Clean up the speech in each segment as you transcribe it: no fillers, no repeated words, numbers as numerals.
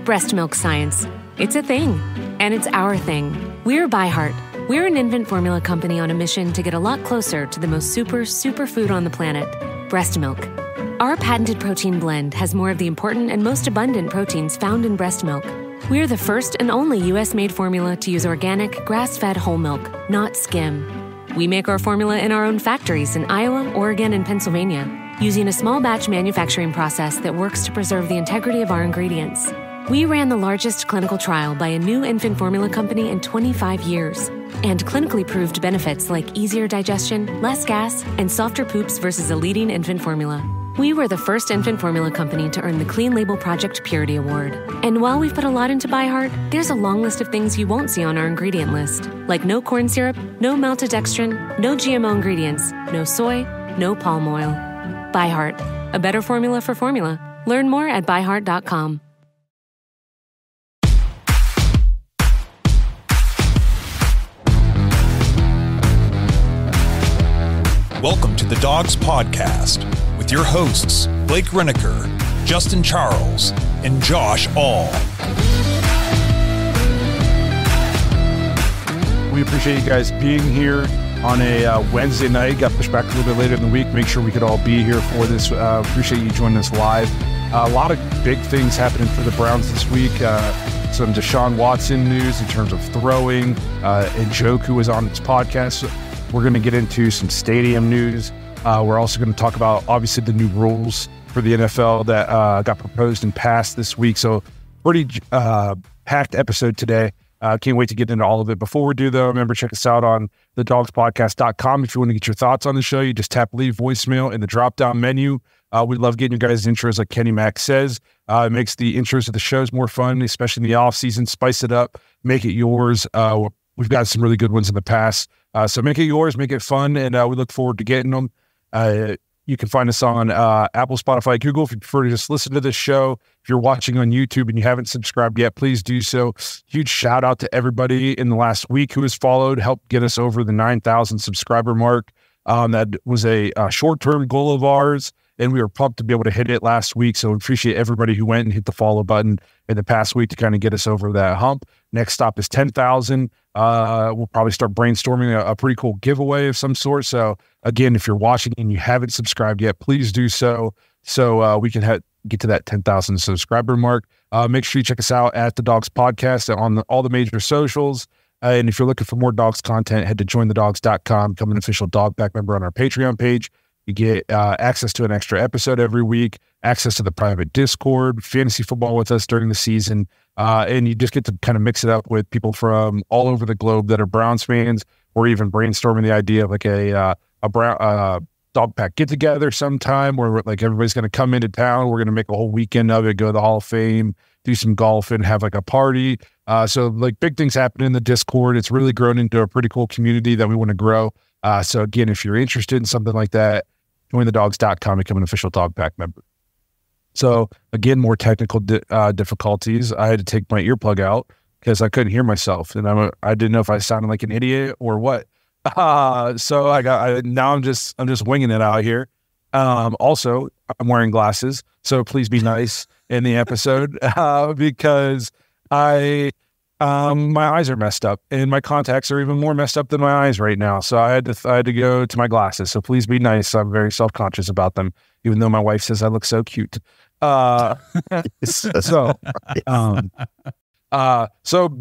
Breast milk science. It's a thing, and it's our thing. We're ByHeart. We're an infant formula company on a mission to get a lot closer to the most superfood on the planet, breast milk. Our patented protein blend has more of the important and most abundant proteins found in breast milk. We're the first and only U.S.-made formula to use organic, grass-fed whole milk, not skim. We make our formula in our own factories in Iowa, Oregon, and Pennsylvania, using a small batch manufacturing process that works to preserve the integrity of our ingredients. We ran the largest clinical trial by a new infant formula company in 25 years and clinically proved benefits like easier digestion, less gas, and softer poops versus a leading infant formula. We were the first infant formula company to earn the Clean Label Project Purity Award. And while we've put a lot into ByHeart, there's a long list of things you won't see on our ingredient list, like no corn syrup, no maltodextrin, no GMO ingredients, no soy, no palm oil. ByHeart, a better formula for formula. Learn more at byheart.com. Welcome to the Dogs Podcast with your hosts, Blake Reneker, Justin Charles, and Josh All. We appreciate you guys being here on a Wednesday night. Got pushed back a little bit later in the week. Make sure we could all be here for this. Appreciate you joining us live. A lot of big things happening for the Browns this week. Some Deshaun Watson news in terms of throwing. And Joku was on his podcast. We're going to get into some stadium news. We're also going to talk about, obviously, the new rules for the NFL that got proposed and passed this week. So pretty packed episode today. Can't wait to get into all of it. Before we do, though, remember, check us out on thedogspodcast.com. If you want to get your thoughts on the show, you just tap leave voicemail in the drop-down menu. We love getting you guys intros, like Kenny Mack says. It makes the intros of the shows more fun, especially in the off-season. Spice it up. Make it yours. We've got some really good ones in the past. So make it yours, make it fun, and we look forward to getting them. You can find us on Apple, Spotify, Google. If you prefer to just listen to this show, if you're watching on YouTube and you haven't subscribed yet, please do so. Huge shout out to everybody in the last week who has followed, helped get us over the 9,000 subscriber mark. That was a short-term goal of ours, and we were pumped to be able to hit it last week. So appreciate everybody who went and hit the follow button in the past week to kind of get us over that hump. Next stop is 10,000. We'll probably start brainstorming a pretty cool giveaway of some sort. So again, if you're watching and you haven't subscribed yet, please do so we can get to that 10,000 subscriber mark. Make sure you check us out at the Dogs Podcast on all the major socials. And if you're looking for more dogs content, head to jointhedogs.com, become an official Dog Pack member on our Patreon page. You get access to an extra episode every week, access to the private Discord, fantasy football with us during the season, and you just get to kind of mix it up with people from all over the globe that are Browns fans, or even brainstorming the idea of like a Dog Pack get-together sometime where like everybody's going to come into town. We're going to make a whole weekend of it, go to the Hall of Fame, do some golf, and have like a party. So like big things happen in the Discord. It's really grown into a pretty cool community that we want to grow. So again, if you're interested in something like that, jointhedogs.com, become an official Dog Pack member. So again, more technical difficulties. I had to take my earplug out because I couldn't hear myself, and I didn't know if I sounded like an idiot or what. So now I'm just winging it out here. Also, I'm wearing glasses, so please be nice in the episode because my eyes are messed up, and my contacts are even more messed up than my eyes right now. So I had to go to my glasses. So please be nice. I'm very self-conscious about them, even though my wife says I look so cute. So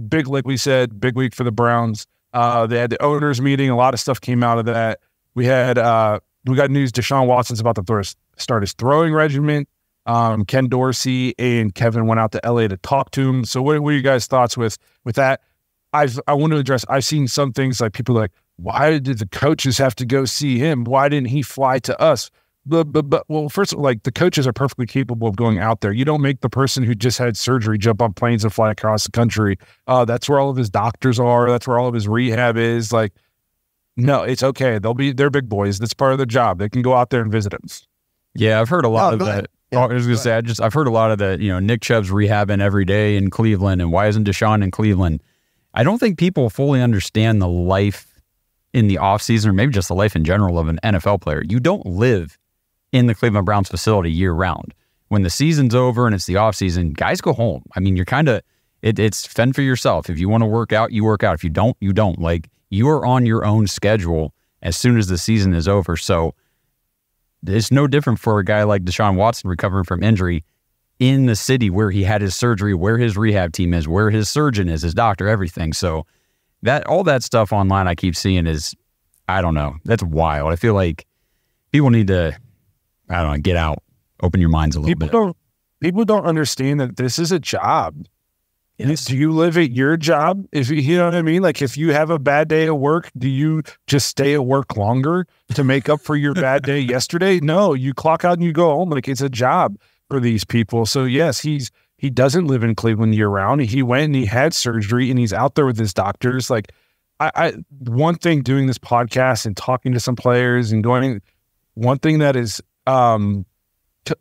big, like we said, big week for the Browns. They had the owners meeting. A lot of stuff came out of that. We got news. Deshaun Watson's about to start his throwing regimen. Ken Dorsey and Kevin went out to LA to talk to him. So what are you guys' thoughts with that? I want to address, I've seen some things like people like, why did the coaches have to go see him? Why didn't he fly to us? Well, first of all, like the coaches are perfectly capable of going out there. You don't make the person who just had surgery jump on planes and fly across the country. That's where all of his doctors are. That's where all of his rehab is. Like, no, it's okay. They're big boys. That's part of their job. They can go out there and visit him. Yeah, I've heard a lot of that. Yeah, I was going to say, I've heard a lot of that, Nick Chubb's rehabbing every day in Cleveland, and why isn't Deshaun in Cleveland? I don't think people fully understand the life in the offseason, or maybe just the life in general of an NFL player. You don't live in the Cleveland Browns facility year round. when the season's over and it's the off season, guys go home. I mean, you're kind of, it's fend for yourself. If you want to work out, you work out. If you don't, you don't. Like, you are on your own schedule as soon as the season is over. So it's no different for a guy like Deshaun Watson recovering from injury in the city where he had his surgery, where his rehab team is, where his surgeon is, his doctor, everything. So that all that stuff online I keep seeing is, I don't know, that's wild. I feel like people need to, I don't know, get out, open your minds a little bit. People don't understand that this is a job. Yes. Do you live at your job? If you know what I mean? Like, if you have a bad day at work, do you just stay at work longer to make up for your bad day yesterday? No, you clock out and you go home. Like, it's a job for these people. So yes, he doesn't live in Cleveland year round. He went and he had surgery and he's out there with his doctors. Like, I one thing doing this podcast and talking to some players and going, one thing that is to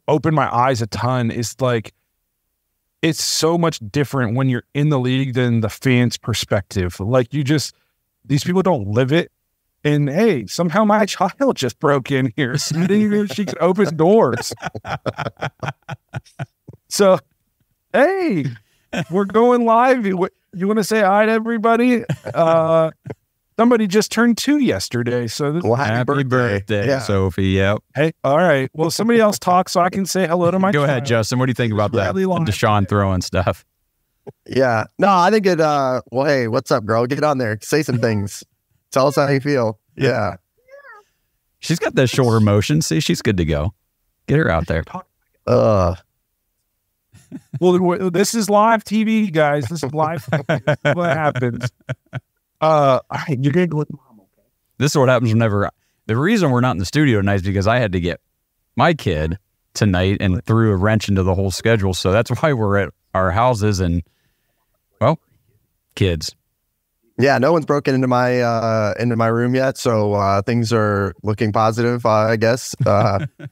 open my eyes a ton is like, it's so much different when you're in the league than the fans' perspective. Like, these people don't live it. And hey, somehow my child just broke in here. So I didn't even know she could open doors. So, hey, we're going live. You want to say hi to everybody? Somebody just turned 2 yesterday. So happy birthday, yeah. Sophie. Yep. Hey, all right. Well, somebody else talk so I can say hello to my Go child. ahead, Justin. What do you think about that? Deshaun throwing stuff. Yeah. No, I think it, well, hey, what's up, girl? Get on there. Say some things. Tell us how you feel. Yeah. She's got that shoulder motion. See, she's good to go. Get her out there. Well, this is live TV, guys. This is live. What happens? All right, you're going to go with mom, okay? This is what happens whenever... The reason we're not in the studio tonight is because I had to get my kid tonight and threw a wrench into the whole schedule. So that's why we're at our houses and, well, kids. Yeah, no one's broken into my room yet, so things are looking positive, I guess.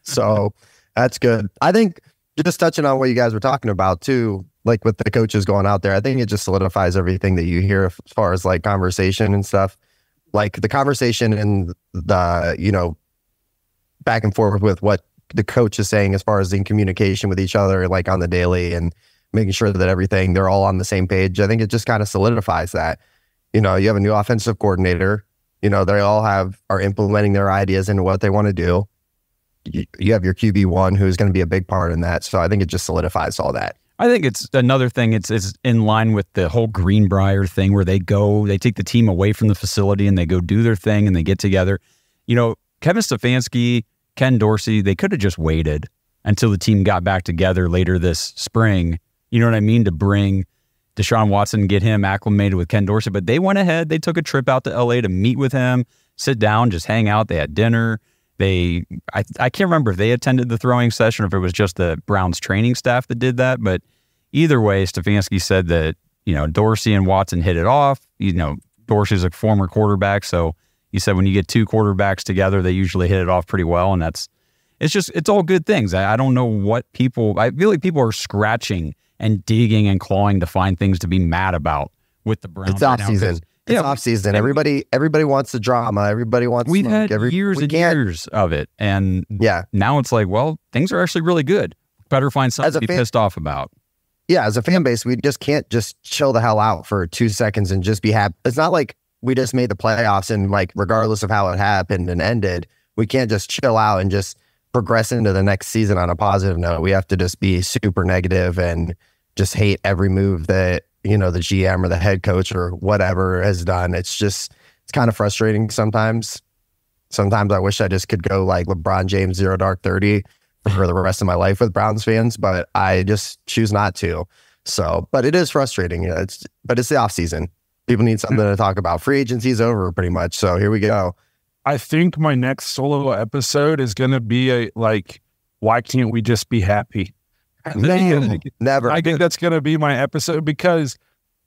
So that's good. I think just touching on what you guys were talking about too, like with the coaches going out there, I think it just solidifies everything that you hear as far as like conversation and stuff. Like the conversation and the, back and forth with what the coach is saying as far as in communication with each other, like on the daily and making sure that they're all on the same page. I think it just kind of solidifies that. You have a new offensive coordinator, they all are implementing their ideas into what they want to do. You have your QB1 who's going to be a big part in that. So I think it just solidifies all that. I think it's another thing. It's in line with the whole Greenbrier thing where they take the team away from the facility and they go do their thing and they get together. Kevin Stefanski, Ken Dorsey, they could have just waited until the team got back together later this spring. You know what I mean? To bring Deshaun Watson and get him acclimated with Ken Dorsey. But they went ahead. They took a trip out to LA to meet with him, sit down, just hang out. They had dinner. I can't remember if they attended the throwing session or if it was just the Browns training staff that did that. But either way, Stefanski said that, Dorsey and Watson hit it off. Dorsey's a former quarterback. So he said when you get two quarterbacks together, they usually hit it off pretty well. And it's all good things. I don't know what I feel like people are scratching and digging and clawing to find things to be mad about with the Browns. It's off season. It's off season. Everybody wants the drama. Everybody wants. We've had years and years of it, and now it's like, well, things are actually really good. Better find something to be pissed off about. Yeah, as a fan base, we just can't just chill the hell out for 2 seconds and just be happy. It's not like we just made the playoffs and like regardless of how it happened and ended, we can't just chill out and just progress into the next season on a positive note. We have to just be super negative and just hate every move that the GM or the head coach or whatever has done. It's kind of frustrating sometimes. Sometimes I wish I just could go like LeBron James 0 dark 30 for the rest of my life with Browns fans, but I just choose not to. So, but it is frustrating. But it's the off season. People need something to talk about. Free agency's over pretty much. So here we go. I think my next solo episode is going to be why can't we just be happy? Never. I think that's going to be my episode because,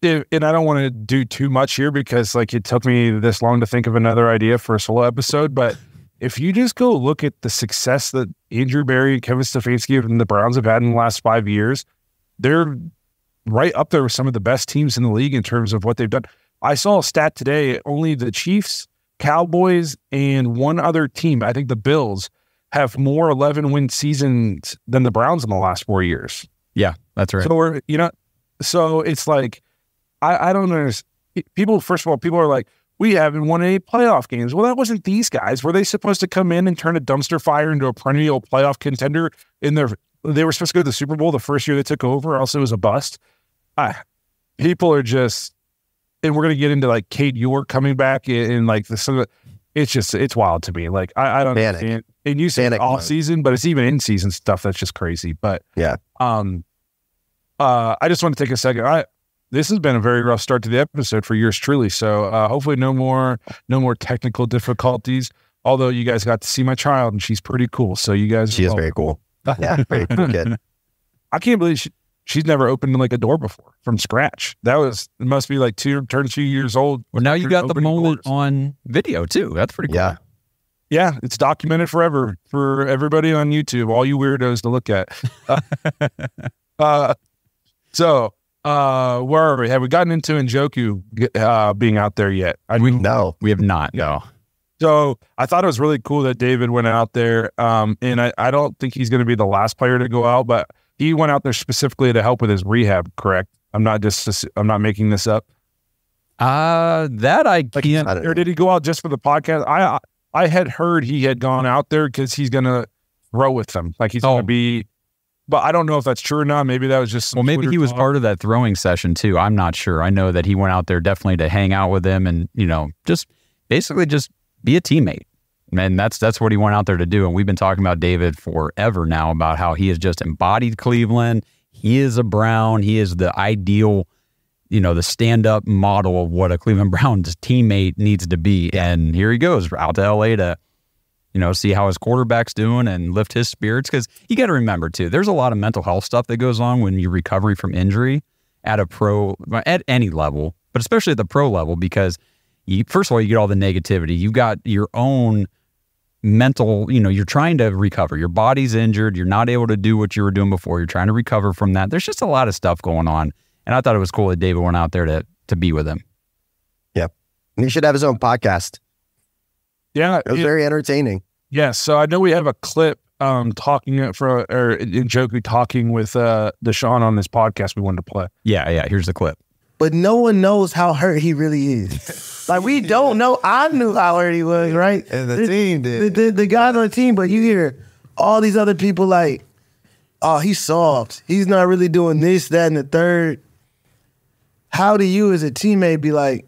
and I don't want to do too much here because it took me this long to think of another idea for a solo episode. But if you just go look at the success that Andrew Berry and Kevin Stefanski and the Browns have had in the last 5 years, they're right up there with some of the best teams in the league in terms of what they've done. I saw a stat today, only the Chiefs, Cowboys, and one other team, I think the Bills, have more 11-win seasons than the Browns in the last 4 years. Yeah, that's right. So so it's like, I don't understand. People, first of all, people are like, we haven't won any playoff games. Well, that wasn't these guys. Were they supposed to come in and turn a dumpster fire into a perennial playoff contender they were supposed to go to the Super Bowl the first year they took over, or else it was a bust? People are just, and we're going to get into like Kate York coming back in like it's wild to me. Like, I don't understand. And you say off season, but it's even in season stuff that's just crazy. But yeah. I just want to take a second. This has been a very rough start to the episode for yours truly. So hopefully no more technical difficulties. Although you guys got to see my child and she's pretty cool. So you guys, she is very cool. Yeah, very cool kid. I can't believe she's never opened like a door before from scratch. It must be like 2 years old. Well, now you got the moment on video too. That's pretty cool. Yeah. Yeah, it's documented forever for everybody on YouTube, all you weirdos to look at. So where are we? Have we gotten into Njoku being out there yet? No, we have not. No. So I thought it was really cool that David went out there, and I don't think he's going to be the last player to go out, but he went out there specifically to help with his rehab. Correct? I'm not making this up. That I can't. Or did he go out just for the podcast? I had heard he had gone out there because he's going to throw with them, like he's going to be. But I don't know if that's true or not. Maybe that was just some maybe he was part of that throwing session too. I'm not sure. I know that he went out there definitely to hang out with them and, just basically just be a teammate. And that's what he went out there to do. And we've been talking about David forever now about how he has just embodied Cleveland. He is a Brown. He is the ideal, the stand-up model of what a Cleveland Browns teammate needs to be. And here he goes out to LA to see how his quarterback's doing and lift his spirits. Because you got to remember, too, there's a lot of mental health stuff that goes on when you recovery from injury at any level, but especially at the pro level, because first of all, you get all the negativity. You got your own mental, you're trying to recover. Your body's injured. You're not able to do what you were doing before. You're trying to recover from that. There's just a lot of stuff going on. And I thought it was cool that David went out there to be with him. Yep. And he should have his own podcast. Yeah. It was very entertaining. Yeah, so I know we have a clip Njoku talking with Deshaun on this podcast we wanted to play. Yeah, here's the clip. But no one knows how hurt he really is. Like, we don't know. I knew how hurt he was, right? And the team did. The guys on the team, but you hear all these other people like, oh, he's soft. He's not really doing this, that, and the third. How do you as a teammate be like,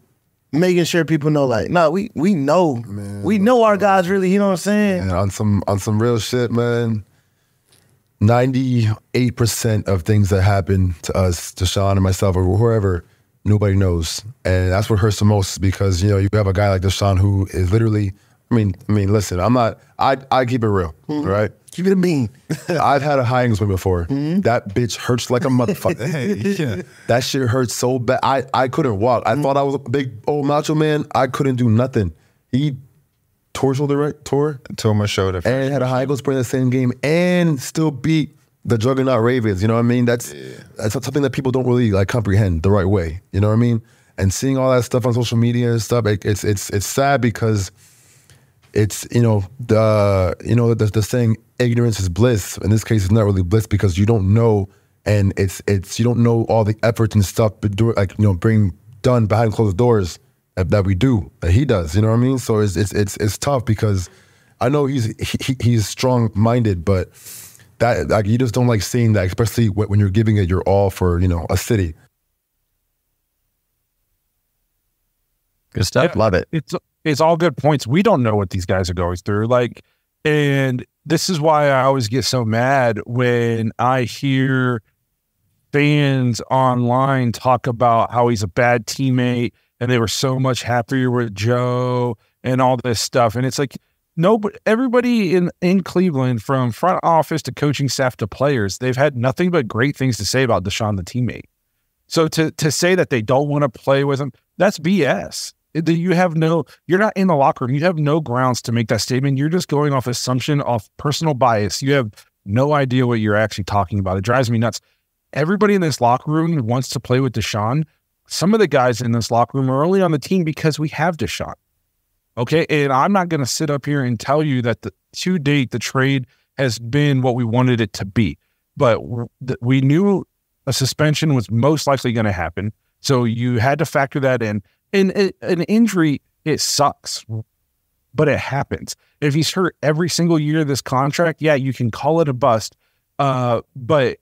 making sure people know, like, no, we know. Man, we know our guys really, you know what I'm saying? And on some real shit, man, 98% of things that happen to us, to Deshaun and myself or whoever, nobody knows. And that's what hurts the most because, you have a guy like Deshaun who is literally, I mean, listen, I keep it real, right? Keep it a bean. I've had a high ankle sprain before. That bitch hurts like a motherfucker. That shit hurts so bad. I couldn't walk. I thought I was a big old macho man. I couldn't do nothing. He tore shoulder, right? Tore my shoulder. And had a high ankle sprain in the same game and still beat the juggernaut Ravens. You know what I mean? That's something that people don't really like comprehend the right way. You know what I mean? And seeing all that stuff on social media and stuff, it's sad because it's the saying ignorance is bliss. In this case, it's not really bliss because you don't know, and it's you don't know all the efforts and stuff, being done behind closed doors that we do, that he does. You know what I mean? So it's tough because I know he's strong-minded, but that you just don't like seeing that, especially when you're giving it your all for a city. Good stuff. Love it. It's all good points. We don't know what these guys are going through. And this is why I always get so mad when I hear fans online talk about how he's a bad teammate and they were so much happier with Joe and all this stuff. And it's like, everybody in Cleveland, from front office to coaching staff to players, they've had nothing but great things to say about Deshaun, the teammate. So to say that they don't want to play with him, that's BS. You're not in the locker room. You have no grounds to make that statement. You're just going off assumption, off personal bias. You have no idea what you're actually talking about. It drives me nuts. Everybody in this locker room wants to play with Deshaun. Some of the guys in this locker room are only on the team because we have Deshaun. Okay. And I'm not going to sit up here and tell you that to date, the trade has been what we wanted it to be. But we knew a suspension was most likely going to happen. So you had to factor that in. And an injury, it sucks, but it happens. If he's hurt every single year of this contract, yeah, you can call it a bust. But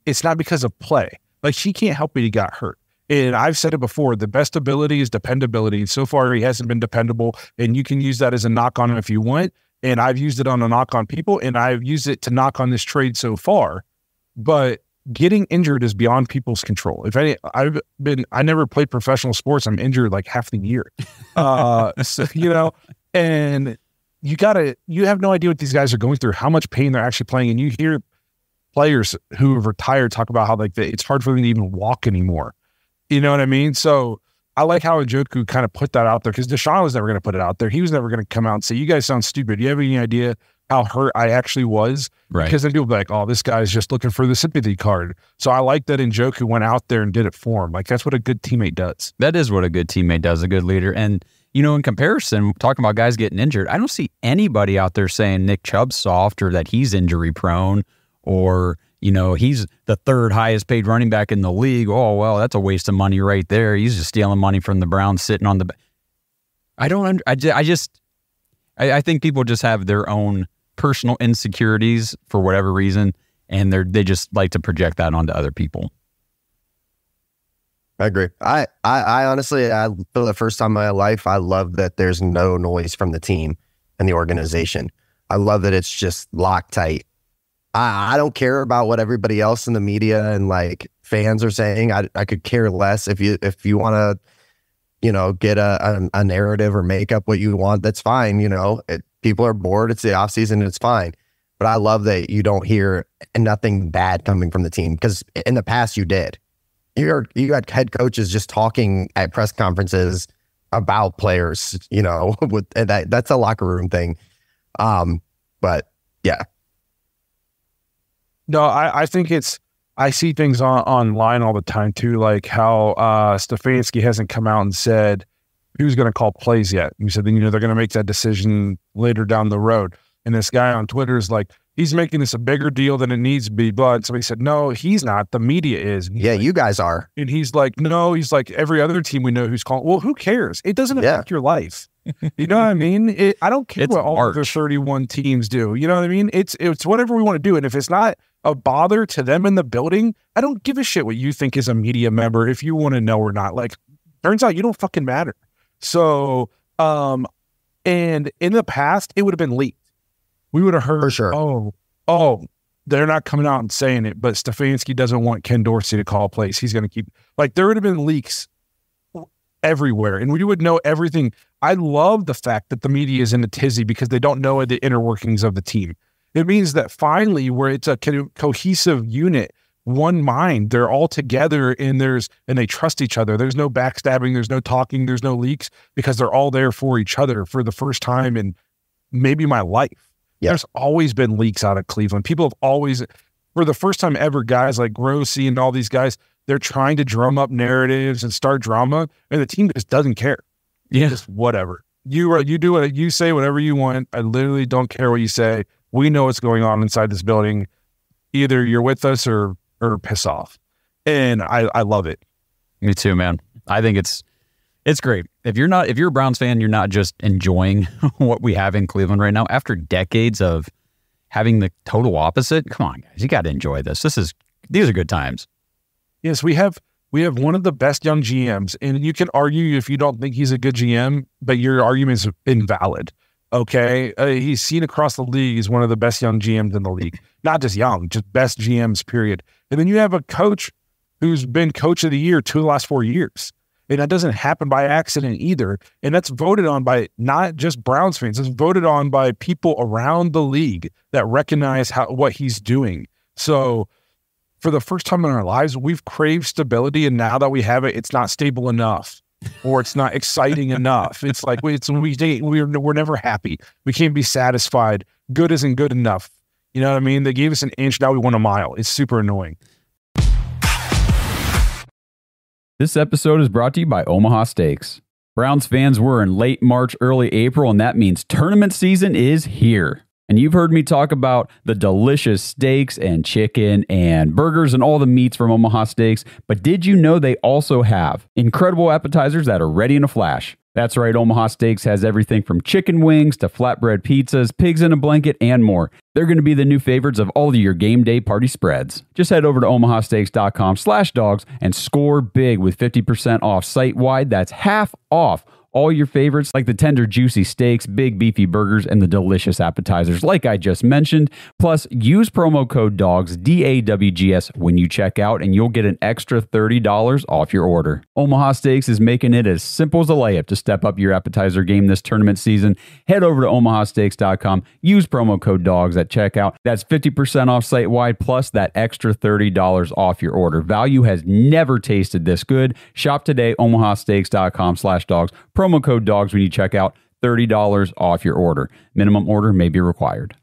it's not because of play. Like, she can't help it. He got hurt. And I've said it before, the best ability is dependability. And so far, he hasn't been dependable. And you can use that as a knock on him if you want. And I've used it on a knock on people. And I've used it to knock on this trade so far. But getting injured is beyond people's control. If any, I never played professional sports. I'm injured like half the year. So, you know, and you have no idea what these guys are going through, how much pain they're actually playing. And you hear players who have retired talk about how it's hard for them to even walk anymore. You know what I mean? So I like how Njoku kind of put that out there, because Deshaun was never going to put it out there. He was never going to come out and say, you guys sound stupid. Do you have any idea how hurt I actually was? Right. Because then people be like, oh, this guy's just looking for the sympathy card. So I like that Njoku went out there and did it for him. Like, that's what a good teammate does. That is what a good teammate does, a good leader. And, you know, in comparison, talking about guys getting injured, I don't see anybody out there saying Nick Chubb's soft or that he's injury prone or, you know, he's the third highest paid running back in the league. Oh, well, that's a waste of money right there. He's just stealing money from the Browns sitting on the I think people just have their own personal insecurities for whatever reason, and they just like to project that onto other people. I agree. I honestly, for the first time in my life, I love that there's no noise from the team and the organization. I love that it's just locked tight. I don't care about what everybody else in the media and like fans are saying. I could care less. If you want to, you know, get a narrative or make up what you want, that's fine. You know, people are bored. It's the off season. It's fine. But I love that you don't hear nothing bad coming from the team, because in the past you did. You had head coaches just talking at press conferences about players. You know, that's a locker room thing. But yeah. No, I think I see things online all the time too, like how Stefanski hasn't come out and said who's going to call plays yet. He said, you know, they're going to make that decision later down the road. And this guy on Twitter is like, he's making this a bigger deal than it needs to be. But somebody said, no, he's not. The media is. Yeah, like, you guys are. And he's like, no, he's like, every other team we know who's calling. Well, who cares? It doesn't affect your life. You know what I mean? I don't care what all the 31 teams do. You know what I mean? It's whatever we want to do. And if it's not a bother to them in the building, I don't give a shit what you think as a media member, if you want to know or not. Like, turns out you don't fucking matter. So, and in the past, it would have been leaked. We would have heard, for sure. Oh, they're not coming out and saying it, but Stefanski doesn't want Ken Dorsey to call plays. He's going to keep, like, there would have been leaks everywhere, and we would know everything. I love the fact that the media is in a tizzy because they don't know the inner workings of the team. It means that finally, where it's a cohesive unit, one mind, they're all together and they trust each other. There's no backstabbing, there's no talking, there's no leaks, because they're all there for each other for the first time in maybe my life. Yeah. There's always been leaks out of Cleveland. People have always, for the first time ever, guys like Grossi and all these guys, they're trying to drum up narratives and start drama, and the team just doesn't care. Yeah. Just whatever. You do what you say, whatever you want. I literally don't care what you say. We know what's going on inside this building. Either you're with us or piss off. And I love it. Me too, man. I think it's great. If you're a Browns fan, you're not just enjoying what we have in Cleveland right now. After decades of having the total opposite, come on, guys, you got to enjoy this. These are good times. Yes, we have one of the best young GMs, and you can argue if you don't think he's a good GM, but your argument is invalid. Okay, he's seen across the league. He's one of the best young GMs in the league. Not just young, just best GMs, period. And then you have a coach who's been coach of the year 2 of the last 4 years. And that doesn't happen by accident either. And that's voted on by not just Browns fans. It's voted on by people around the league that recognize what he's doing. So for the first time in our lives, we've craved stability. And now that we have it, it's not stable enough, or it's not exciting enough. It's like we're never happy. We can't be satisfied. Good isn't good enough. You know what I mean? They gave us an inch. Now we want a mile. It's super annoying. This episode is brought to you by Omaha Steaks. Browns fans, were in late March, early April, and that means tournament season is here. And you've heard me talk about the delicious steaks and chicken and burgers and all the meats from Omaha Steaks, but did you know they also have incredible appetizers that are ready in a flash? That's right, Omaha Steaks has everything from chicken wings to flatbread pizzas, pigs in a blanket, and more. They're going to be the new favorites of all of your game day party spreads. Just head over to omahasteaks.com/dogs and score big with 50% off site-wide. That's half off all your favorites like the tender, juicy steaks, big, beefy burgers, and the delicious appetizers like I just mentioned. Plus, use promo code DAWGS, DAWGS, when you check out, and you'll get an extra $30 off your order. Omaha Steaks is making it as simple as a layup to step up your appetizer game this tournament season. Head over to omahasteaks.com, use promo code DAWGS at checkout. That's 50% off site-wide, plus that extra $30 off your order. Value has never tasted this good. Shop today, omahasteaks.com/dogs. Promo code DAWGS when you check out, $30 off your order. Minimum order may be required.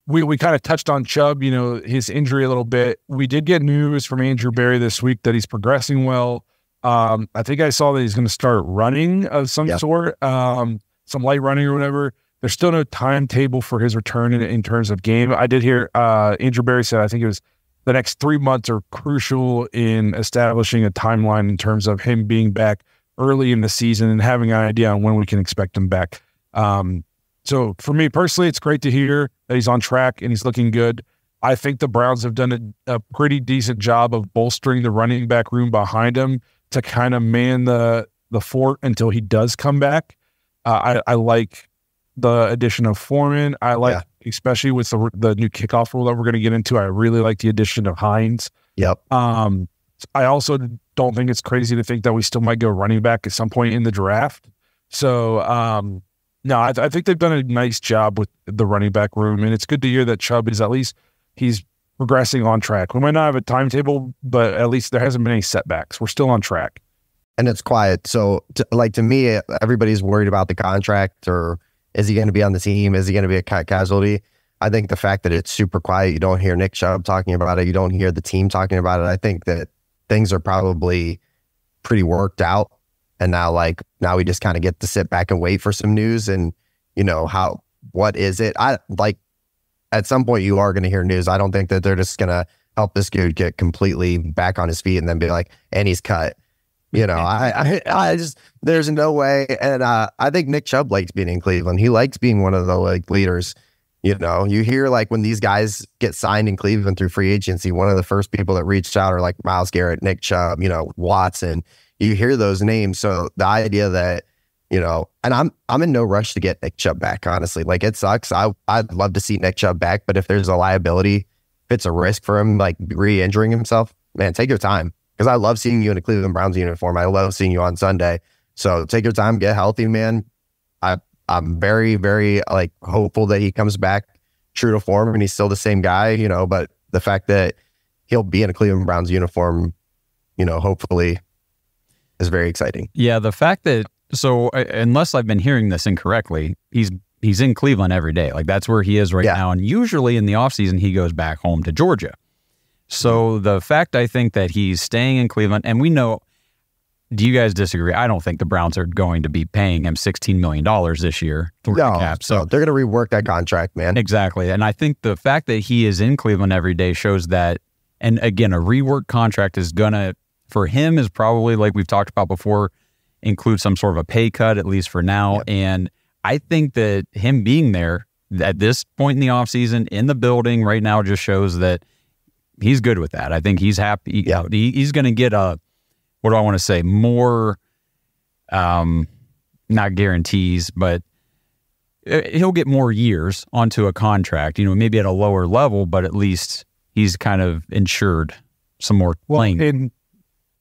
We kind of touched on Chubb, his injury a little bit. We did get news from Andrew Berry this week that he's progressing well. I think I saw that he's going to start running of some sort, some light running or whatever. There's still no timetable for his return in terms of game. I did hear Andrew Berry said, I think it was the next 3 months are crucial in establishing a timeline in terms of him being back early in the season and having an idea on when we can expect him back. So for me personally, it's great to hear that he's on track and he's looking good. I think the Browns have done a pretty decent job of bolstering the running back room behind him to kind of man the fort until he does come back. I like the addition of Foreman. I like, especially with the new kickoff rule that we're going to get into, I really like the addition of Hines. Yep. I also don't think it's crazy to think that we still might go running back at some point in the draft. So, no, I think they've done a nice job with the running back room, and it's good to hear that Chubb is he's progressing on track. We might not have a timetable, but at least there hasn't been any setbacks. We're still on track. And it's quiet. So, to me, everybody's worried about the contract, or is he going to be on the team? Is he going to be a casualty? I think the fact that it's super quiet, you don't hear Nick Chubb talking about it, you don't hear the team talking about it. I think that things are probably pretty worked out. And now we just kind of get to sit back and wait for some news. And, what is it? At some point you are going to hear news. I don't think that they're just going to help this dude get completely back on his feet and then be like, and he's cut. I just, there's no way. And I think Nick Chubb likes being in Cleveland. He likes being one of the leaders. You hear when these guys get signed in Cleveland through free agency, one of the first people that reached out are like Myles Garrett, Nick Chubb, Watson. You hear those names. So the idea that, and I'm in no rush to get Nick Chubb back, honestly. It sucks. I'd love to see Nick Chubb back, but if there's a liability, if it's a risk for him, re-injuring himself, man, take your time. Because I love seeing you in a Cleveland Browns uniform. I love seeing you on Sunday. So take your time, get healthy, man. I'm very, very hopeful that he comes back true to form and he's still the same guy, but the fact that he'll be in a Cleveland Browns uniform, hopefully is very exciting. Yeah, the fact that, unless I've been hearing this incorrectly, he's in Cleveland every day. That's where he is right now. And usually in the offseason, he goes back home to Georgia. So the fact I think that he's staying in Cleveland, and we know, do you guys disagree? I don't think the Browns are going to be paying him $16 million this year through the cap. So they're going to rework that contract, man. Exactly. And I think the fact that he is in Cleveland every day shows that, and again, a rework contract is going to, for him, is probably, like we've talked about before, include some sort of a pay cut, at least for now. Yep. And I think that him being there at this point in the offseason in the building right now just shows that he's good with that. I think he's happy. Yeah. He's going to get what do I want to say? More, not guarantees, but he'll get more years onto a contract, maybe at a lower level, but at least he's kind of insured some more playing. And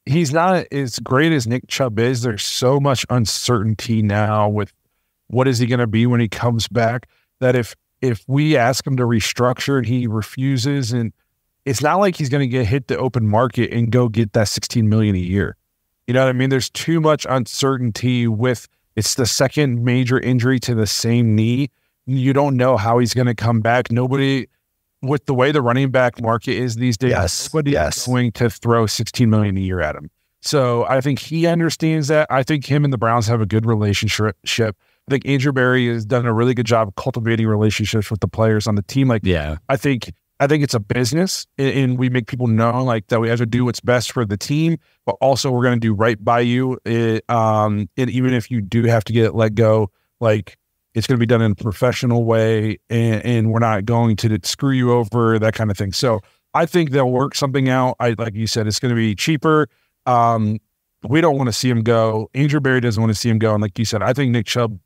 he's not as great as Nick Chubb is. There's so much uncertainty now with what is he going to be when he comes back, that if we ask him to restructure and he refuses, and it's not like he's going to hit the open market and go get that $16 million a year. You know what I mean? There's too much uncertainty with, it's the second major injury to the same knee. You don't know how he's going to come back. Nobody, with the way the running back market is these days, nobody is going to throw $16 million a year at him. So I think he understands that. I think him and the Browns have a good relationship. I think Andrew Berry has done a really good job of cultivating relationships with the players on the team. Like, Yeah. I think it's a business, and we make people know like that we have to do what's best for the team, but also we're going to do right by you. And even if you do have to get let go, like it's going to be done in a professional way, and we're not going to screw you over, that kind of thing. So I think they'll work something out. Like you said, it's going to be cheaper. We don't want to see him go. Andrew Berry doesn't want to see him go. And like you said, I think Nick Chubb,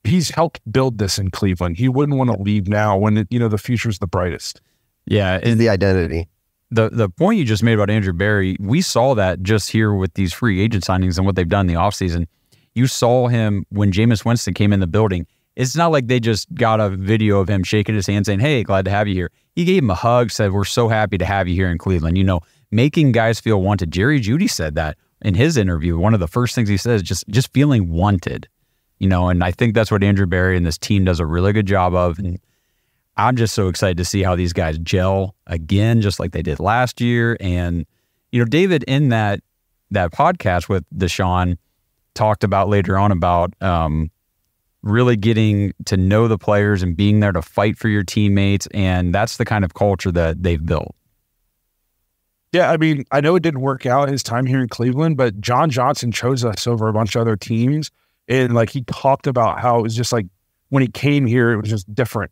he's helped build this in Cleveland. He wouldn't want to leave now when the future's the brightest. Yeah. Is the identity. The point you just made about Andrew Berry, we saw that just here with these free agent signings and what they've done in the offseason. You saw him when Jameis Winston came in the building. It's not like they just got a video of him shaking his hand saying, hey, glad to have you here. He gave him a hug, said, we're so happy to have you here in Cleveland. Making guys feel wanted. Jerry Jeudy said that in his interview. One of the first things he says is just feeling wanted. And I think that's what Andrew Berry and this team does a really good job of. And I'm just so excited to see how these guys gel again, just like they did last year. And, David, in that podcast with Deshaun, talked about later on about really getting to know the players and being there to fight for your teammates. And that's the kind of culture that they've built. Yeah, I mean, I know it didn't work out his time here in Cleveland, but John Johnson chose us over a bunch of other teams. And like he talked about how it was just like when he came here, it was just different.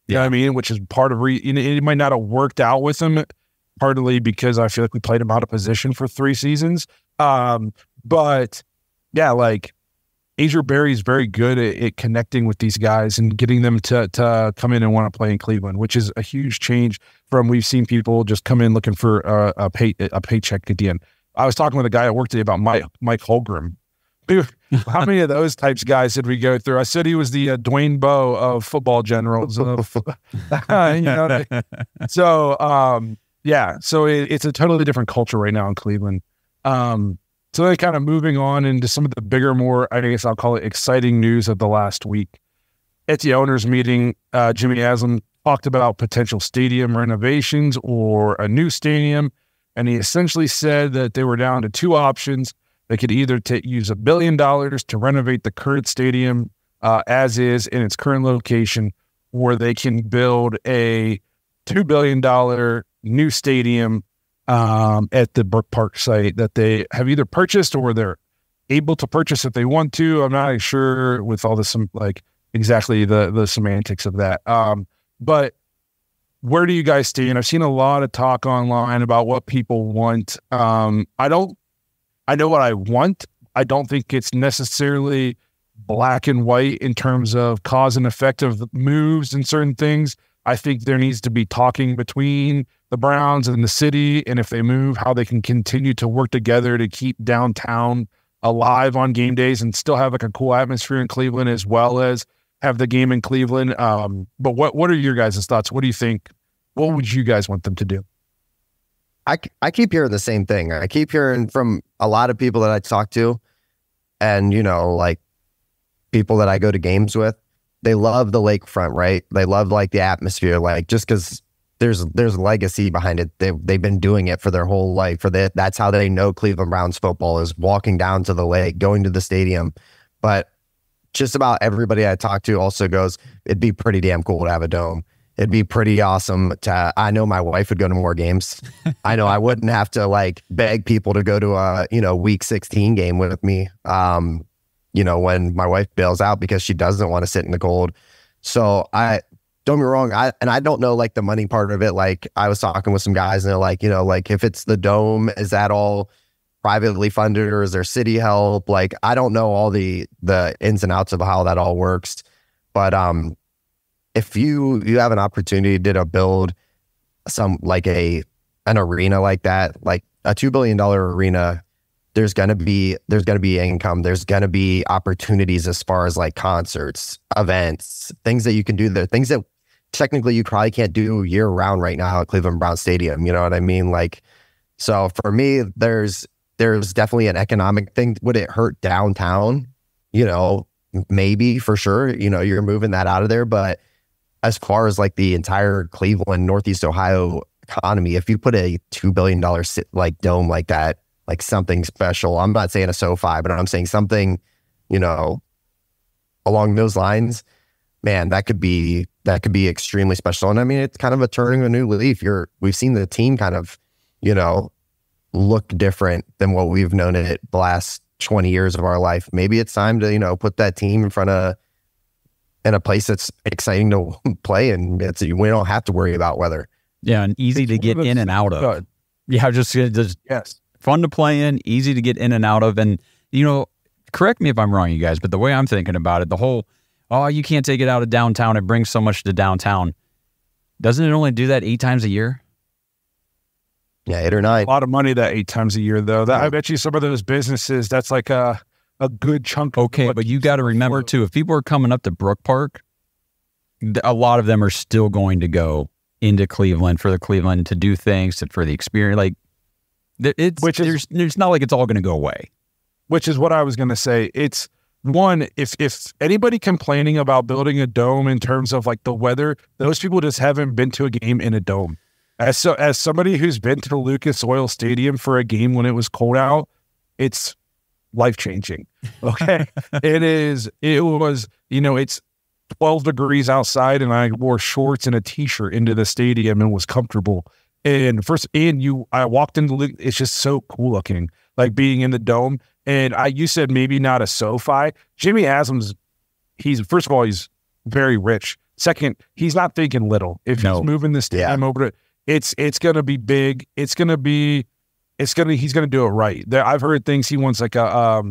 You know what I mean? Which is part of it might not have worked out with him, partly because I feel like we played him out of position for 3 seasons. But yeah, like Andrew Berry is very good at connecting with these guys and getting them to come in and want to play in Cleveland, which is a huge change from we've seen people just come in looking for a paycheck at the end. I was talking with a guy at work today about Mike Holmgren. How many of those types of guys did we go through? I said he was the Dwayne Bowe of football generals. So it's a totally different culture right now in Cleveland. So then kind of moving on into some of the bigger, more, I guess I'll call it exciting news of the last week. At the owners meeting, Jimmy Haslam talked about potential stadium renovations or a new stadium. And he essentially said that they were down to 2 options. They could either use $1 billion to renovate the current stadium as is in its current location, or they can build a $2 billion new stadium at the Brook Park site that they have either purchased or they're able to purchase if they want to. I'm not sure with all this, exactly the semantics of that. But where do you guys stand? I've seen a lot of talk online about what people want. I know what I want. I don't think it's necessarily black and white in terms of cause and effect of moves and certain things. I think there needs to be talking between the Browns and the city, and if they move, how they can continue to work together to keep downtown alive on game days and still have like a cool atmosphere in Cleveland as well as have the game in Cleveland. But what are your guys' thoughts? What do you think? What would you guys want them to do? I keep hearing the same thing. I keep hearing from a lot of people that I talk to and, like people that I go to games with, they love the lakefront, right? They love like the atmosphere, like just because there's legacy behind it. They've been doing it for their whole life. That's how they know Cleveland Browns football is walking down to the lake, going to the stadium. But just about everybody I talk to also goes, it'd be pretty damn cool to have a dome. It'd be pretty awesome I know my wife would go to more games. I know I wouldn't have to like beg people to go to a, week 16 game with me. When my wife bails out because she doesn't want to sit in the cold. So don't get me wrong. I don't know like the money part of it. Like I was talking with some guys and they're like, like if it's the dome, is that all privately funded or is there city help? Like, I don't know all the ins and outs of how that all works. But, if you have an opportunity to build some like an arena like that, like a $2 billion arena, there's gonna be income, there's gonna be opportunities as far as like concerts, events, things that you can do there, things that technically you probably can't do year round right now at Cleveland Browns Stadium. You know what I mean? Like, so for me, there's definitely an economic thing. Would it hurt downtown? Maybe for sure. You're moving that out of there, but as far as like the entire Cleveland, Northeast Ohio economy, if you put a $2 billion like dome like that like something special. I'm not saying a SoFi, but I'm saying something, along those lines. Man, that could be extremely special. And I mean, it's kind of a turning of a new leaf. We've seen the team kind of, look different than what we've known it the last 20 years of our life. Maybe it's time to, put that team in a place that's exciting to play, and we don't have to worry about weather. Yeah, and easy to get in and out of. Yeah, just yes, fun to play in, easy to get in and out of. And, correct me if I'm wrong, you guys, but the way I'm thinking about it, the whole, you can't take it out of downtown. It brings so much to downtown. Doesn't it only do that 8 times a year? Yeah, 8 or 9. A lot of money that 8 times a year, though. I bet you some of those businesses, that's like a good chunk. Okay, but you got to remember, too, if people are coming up to Brook Park, a lot of them are still going to go into Cleveland for the Cleveland to do things, for the experience. Like, it's not like it's all going to go away. Which is what I was going to say. It's one, if anybody complaining about building a dome in terms of like the weather, those people just haven't been to a game in a dome. As somebody who's been to the Lucas Oil Stadium for a game when it was cold out, it's life-changing. Okay. It's 12 degrees outside and I wore shorts and a t-shirt into the stadium and was comfortable. And I walked into it's just so cool looking, like being in the dome. And you said maybe not a SoFi. Jimmy Haslam's, first of all, he's very rich. Second, he's not thinking little. If he's moving this stadium over to, it's going to be big. He's going to do it right. I've heard things. He wants like a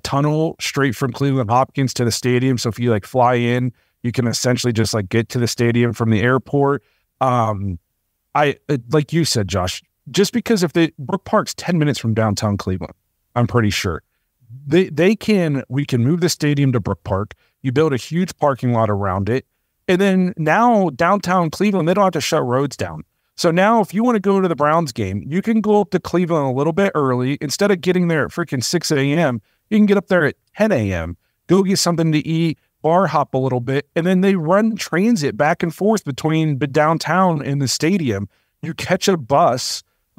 tunnel straight from Cleveland Hopkins to the stadium. So if you like fly in, you can essentially just like get to the stadium from the airport. Like you said, Josh, just because Brook Park's 10 minutes from downtown Cleveland, I'm pretty sure we can move the stadium to Brook Park. You build a huge parking lot around it. And then now downtown Cleveland, they don't have to shut roads down. So now if you want to go to the Browns game, you can go up to Cleveland a little bit early. Instead of getting there at freaking 6 a.m., you can get up there at 10 a.m., go get something to eat, bar hop a little bit, and then they run transit back and forth between the downtown and the stadium. You catch a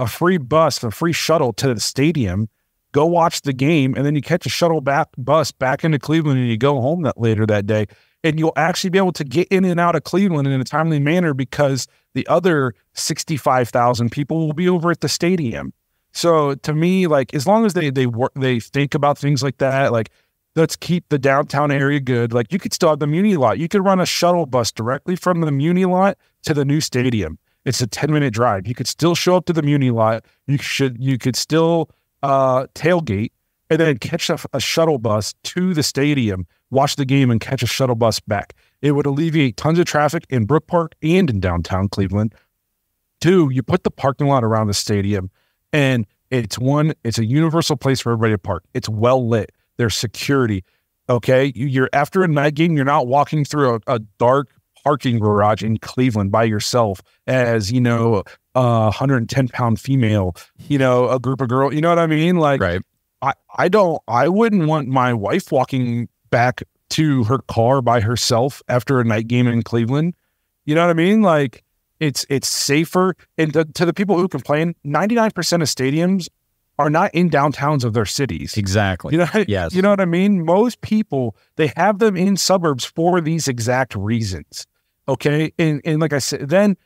free shuttle to the stadium, go watch the game, and then you catch a shuttle bus back into Cleveland and you go home later that day. And you'll actually be able to get in and out of Cleveland in a timely manner because the other 65,000 people will be over at the stadium. So to me, like, as long as they think about things like that, like, let's keep the downtown area good. Like, you could still have the Muni lot. You could run a shuttle bus directly from the Muni lot to the new stadium. It's a 10-minute drive. You could still show up to the Muni lot. You could still tailgate and then catch a shuttle bus to the stadium, watch the game, and catch a shuttle bus back. It would alleviate tons of traffic in Brook Park and in downtown Cleveland. 2, you put the parking lot around the stadium, and it's a universal place for everybody to park. It's well lit. There's security. Okay, you're after a night game, you're not walking through a dark parking garage in Cleveland by yourself as, a 110-pound female, a group of girls. You know what I mean? Like, right. I wouldn't want my wife walking back to her car by herself after a night game in Cleveland. You know what I mean? Like, it's safer. And to the people who complain, 99% of stadiums are not in downtowns of their cities. Exactly. Yes. You know what I mean? Most people, they have them in suburbs for these exact reasons. Okay. And like I said, then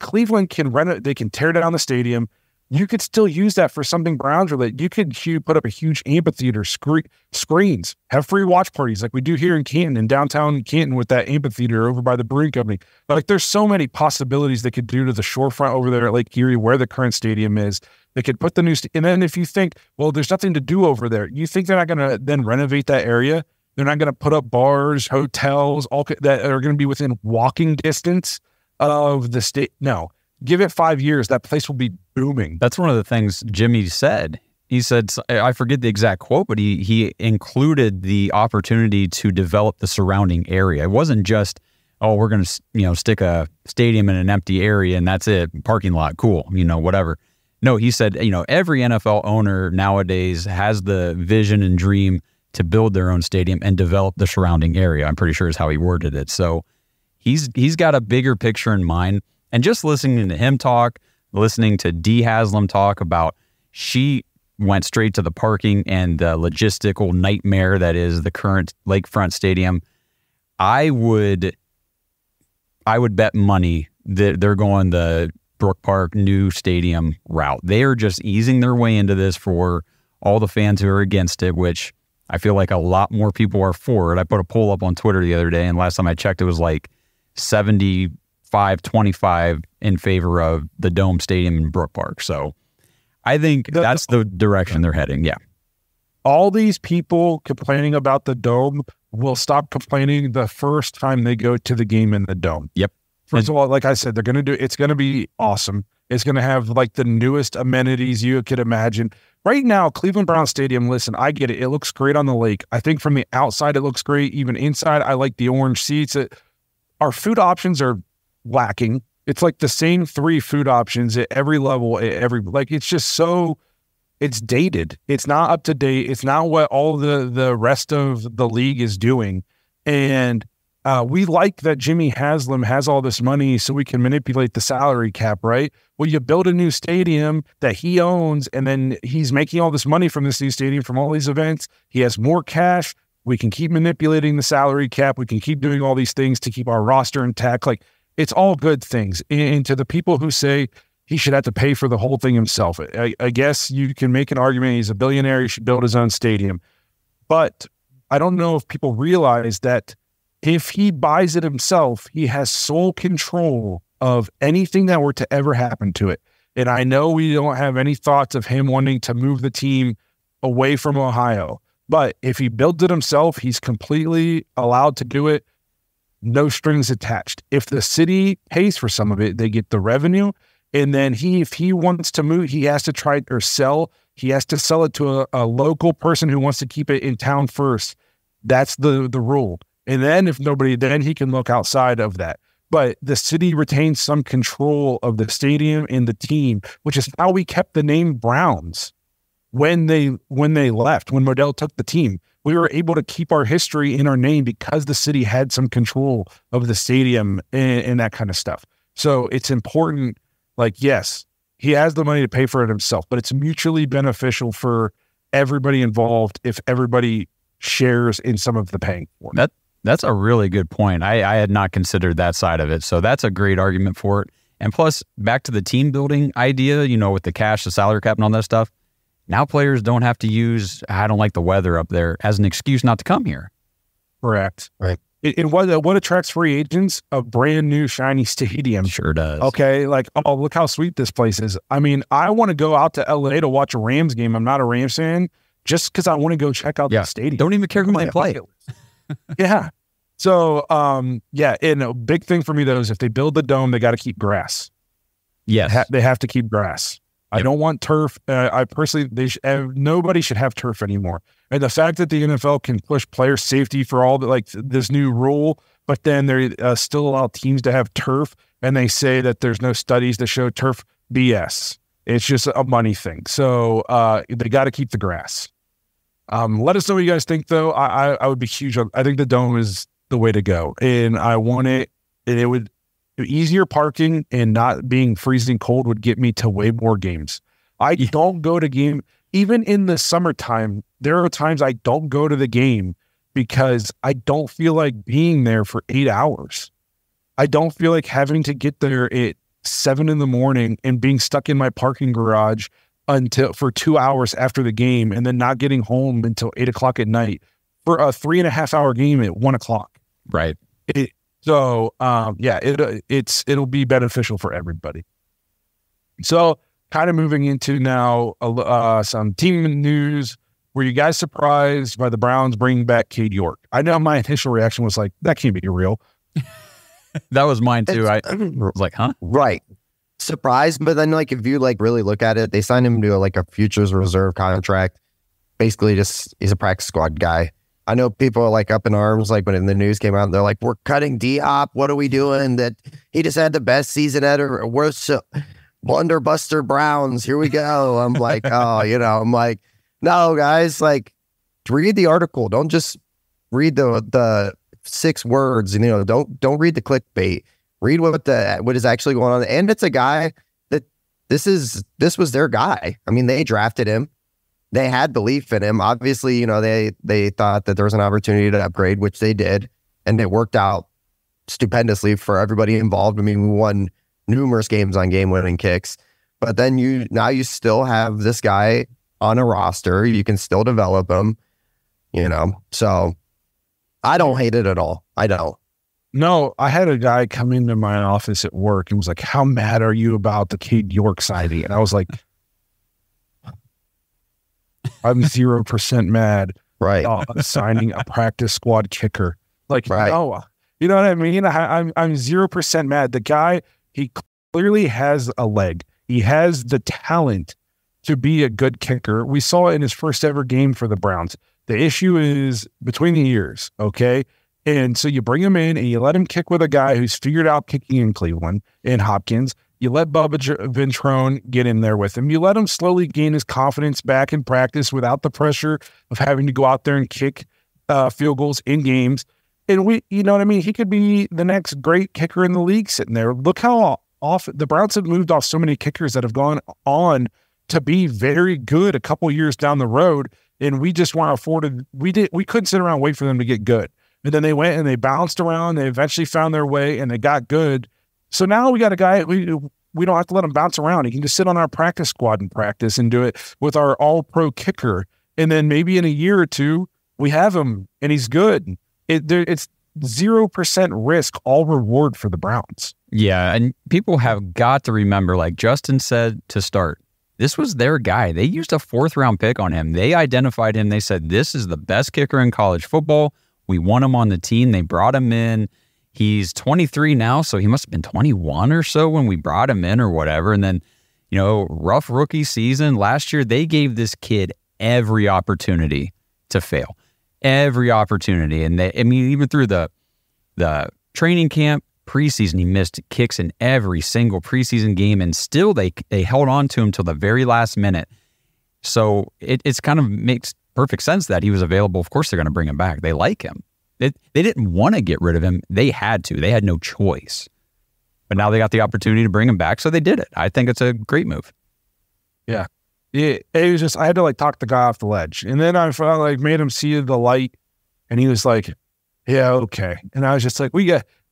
Cleveland can they can tear down the stadium. You could still use that for something Browns related. You could put up a huge amphitheater, screens, have free watch parties like we do here in Canton, in downtown Canton with that amphitheater over by the Brewing Company. Like, there's so many possibilities they could do to the shorefront over there at Lake Erie where the current stadium is. They could put the new and then if you think, well, there's nothing to do over there, you think they're not going to then renovate that area? They're not going to put up bars, hotels, all that are going to be within walking distance of the state. No. Give it 5 years, that place will be booming. That's one of the things Jimmy said. He said, I forget the exact quote, but he included the opportunity to develop the surrounding area. It wasn't just, we're going to stick a stadium in an empty area and that's it, parking lot, cool, whatever. No, he said, every NFL owner nowadays has the vision and dream to build their own stadium and develop the surrounding area. I'm pretty sure is how he worded it. So he's got a bigger picture in mind. And just listening to him talk, listening to Dee Haslam talk about she went straight to the parking and the logistical nightmare that is the current Lakefront Stadium, I would bet money that they're going the Brook Park new stadium route. They are just easing their way into this for all the fans who are against it, which I feel like a lot more people are for it. I put a poll up on Twitter the other day, and last time I checked, it was like 75-25 in favor of the Dome Stadium in Brook Park. So I think that's the direction they're heading. Yeah. All these people complaining about the Dome will stop complaining the first time they go to the game in the Dome. Yep. First of all, like I said, it's going to be awesome. It's going to have like the newest amenities you could imagine. Right now, Cleveland Browns Stadium, listen, I get it. It looks great on the lake. I think from the outside, it looks great. Even inside, I like the orange seats. Our food options are lacking. It's like the same 3 food options at every level, it's just so, it's dated. It's not up to date. It's not what all the rest of the league is doing. And we like that Jimmy Haslam has all this money so we can manipulate the salary cap, right? Well, you build a new stadium that he owns, and then he's making all this money from this new stadium, from all these events. He has more cash. We can keep manipulating the salary cap. We can keep doing all these things to keep our roster intact. Like, it's all good things. And to the people who say he should have to pay for the whole thing himself, I guess you can make an argument. He's a billionaire. He should build his own stadium. But I don't know if people realize that if he buys it himself, he has sole control of anything that were to ever happen to it. And I know we don't have any thoughts of him wanting to move the team away from Ohio. But if he builds it himself, he's completely allowed to do it. No strings attached. If the city pays for some of it, they get the revenue. And then if he wants to move, he has to try or sell. He has to sell it to a local person who wants to keep it in town first. That's the rule. And then if nobody, then he can look outside of that. But the city retains some control of the stadium and the team, which is how we kept the name Browns when they left, when Modell took the team. We were able to keep our history in our name because the city had some control of the stadium and that kind of stuff. So it's important, like, yes, he has the money to pay for it himself, but it's mutually beneficial for everybody involved if everybody shares in some of the paying for it. That's a really good point. I had not considered that side of it. So that's a great argument for it. And plus, back to the team building idea, with the cash, the salary cap, and all that stuff. Now players don't have to use, I don't like the weather up there, as an excuse not to come here. Correct. Right. And what attracts free agents? A brand new shiny stadium. Sure does. Okay, like, oh, look how sweet this place is. I mean, I want to go out to LA to watch a Rams game. I'm not a Rams fan, just because I want to go check out the stadium. Don't even care who they play. Yeah. So, and a big thing for me, though, is if they build the Dome, they got to keep grass. Yes. They have to keep grass. I don't want turf. I personally, nobody should have turf anymore. And the fact that the NFL can push player safety for all this new rule, but then they still allow teams to have turf, and they say that there's no studies that show turf, BS. It's just a money thing. So they got to keep the grass. Let us know what you guys think, though. I would be huge. I think the Dome is the way to go, and I want it. And it would. Easier parking and not being freezing cold would get me to way more games. I don't go to game, even in the summertime. There are times I don't go to the game because I don't feel like being there for 8 hours. I don't feel like having to get there at 7 a.m. and being stuck in my parking garage for 2 hours after the game, and then not getting home until 8 o'clock at night for a 3.5 hour game at 1 o'clock. Right. So, it'll be beneficial for everybody. So, kind of moving into now some team news. Were you guys surprised by the Browns bringing back Cade York? I know my initial reaction was like, that can't be real. That was mine too. I was like, huh? Right. Surprised, but then if you really look at it, they signed him to a futures reserve contract. Basically, just he's a practice squad guy. I know people are up in arms, when the news came out, they're like, we're cutting D-Hop. What are we doing? That he just had the best season ever. We're Blunderbuster Browns. Here we go. I'm like, no, guys, read the article. Don't just read the 6 words. Don't read the clickbait. Read what is actually going on. And it's a guy that this was their guy. I mean, they drafted him. they had belief in him. Obviously, you know, they thought that there was an opportunity to upgrade, which they did, and it worked out stupendously for everybody involved. I mean, we won numerous games on game-winning kicks, but then you still have this guy on a roster. You can still develop him, you know. So I don't hate it at all. I don't. No, I had a guy come into my office at work and was like, "How mad are you about the Cade York signing?" And I was like, "I'm 0% mad." Right. Signing a practice squad kicker. Like, right. No, you know what I mean? I'm 0% mad. The guy, he clearly has a leg. He has the talent to be a good kicker. We saw it in his first ever game for the Browns. The issue is between the ears, okay? And so you bring him in and you let him kick with a guy who's figured out kicking in Cleveland, in Hopkins. You let Bubba Ventrone get in there with him. You let him slowly gain his confidence back in practice without the pressure of having to go out there and kick field goals in games. And you know what I mean? He could be the next great kicker in the league sitting there. Look how often the Browns have moved off so many kickers that have gone on to be very good a couple years down the road. And we just weren't afforded. We couldn't sit around and wait for them to get good. And then they went and they bounced around. They eventually found their way and they got good. So now we got a guy, we don't have to let him bounce around. He can just sit on our practice squad and practice and do it with our all-pro kicker. And then maybe in a year or two, we have him and he's good. It's 0% risk, all reward for the Browns. Yeah, and people have got to remember, like Justin said to start, this was their guy. They used a 4th-round pick on him. They identified him. They said, this is the best kicker in college football. We want him on the team. They brought him in. He's 23 now, so he must have been 21 or so when we brought him in or whatever. And then, you know, rough rookie season. Last year, they gave this kid every opportunity to fail. Every opportunity. And even through the training camp, preseason, he missed kicks in every single preseason game, and still they held on to him till the very last minute. So it's kind of makes perfect sense that he was available. Of course, they're going to bring him back. They like him. They didn't want to get rid of him. They had to. They had no choice. But now they got the opportunity to bring him back, so they did it. I think it's a great move. Yeah. It was just, I had to like talk the guy off the ledge. And then I felt like made him see the light, and he was like, yeah, okay. And I was just like,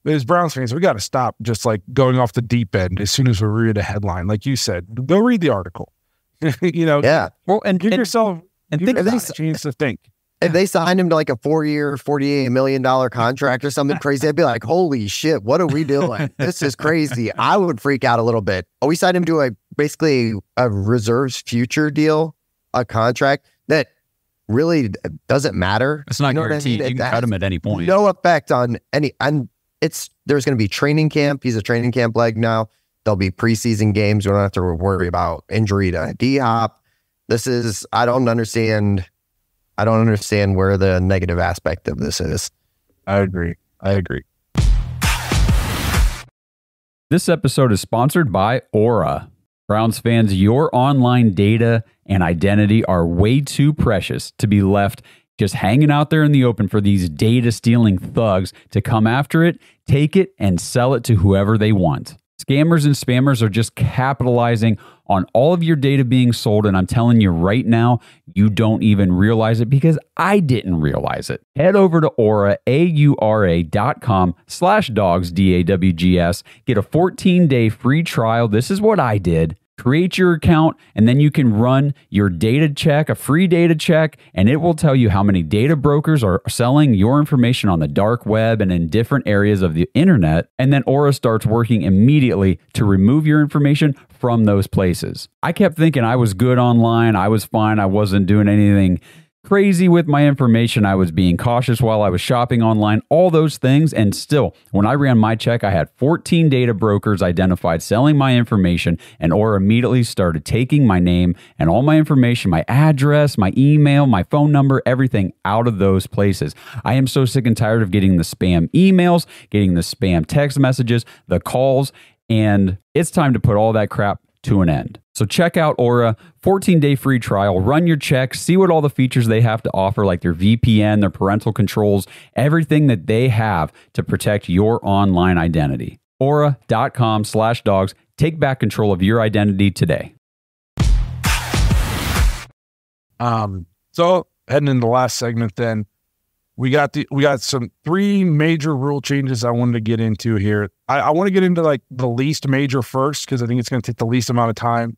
as Browns fans, we got to stop just like going off the deep end as soon as we read a headline. Like you said, go read the article. You know? Yeah. Well, and give yourself a chance to think. If they signed him to like a 4-year, $48 million contract or something crazy, I'd be like, holy shit, what are we doing? This is crazy. I would freak out a little bit. We signed him to basically a reserves future deal, a contract that really doesn't matter. It's not guaranteed. You can cut him at any point. No effect on any, and there's going to be training camp. He's a training camp leg now. There'll be preseason games. We don't have to worry about injury to D-Hop. I don't understand where the negative aspect of this is. I agree. This episode is sponsored by Aura. Browns fans, your online data and identity are way too precious to be left just hanging out there in the open for these data-stealing thugs to come after it, take it, and sell it to whoever they want. Scammers and spammers are just capitalizing on all of your data being sold, and I'm telling you right now, you don't even realize it because I didn't realize it. Head over to Aura, AURA.com/dogs, DAWGS. Get a 14-day free trial. This is what I did. Create your account, and then you can run your data check, a free data check, and it will tell you how many data brokers are selling your information on the dark web and in different areas of the internet. And then Aura starts working immediately to remove your information from those places. I kept thinking I was good online. I was fine. I wasn't doing anything crazy with my information. I was being cautious while I was shopping online, all those things. And still, when I ran my check, I had 14 data brokers identified selling my information, and Aura immediately started taking my name and all my information, my address, my email, my phone number, everything out of those places. I am so sick and tired of getting the spam emails, getting the spam text messages, the calls, and it's time to put all that crap to an end. So check out Aura, 14-day free trial, run your checks, see what all the features they have to offer, like their VPN, their parental controls, everything that they have to protect your online identity. Aura.com/dogs. Take back control of your identity today. So heading into the last segment, then we got some 3 major rule changes I wanted to get into here. I want to get into like the least major first because I think it's going to take the least amount of time.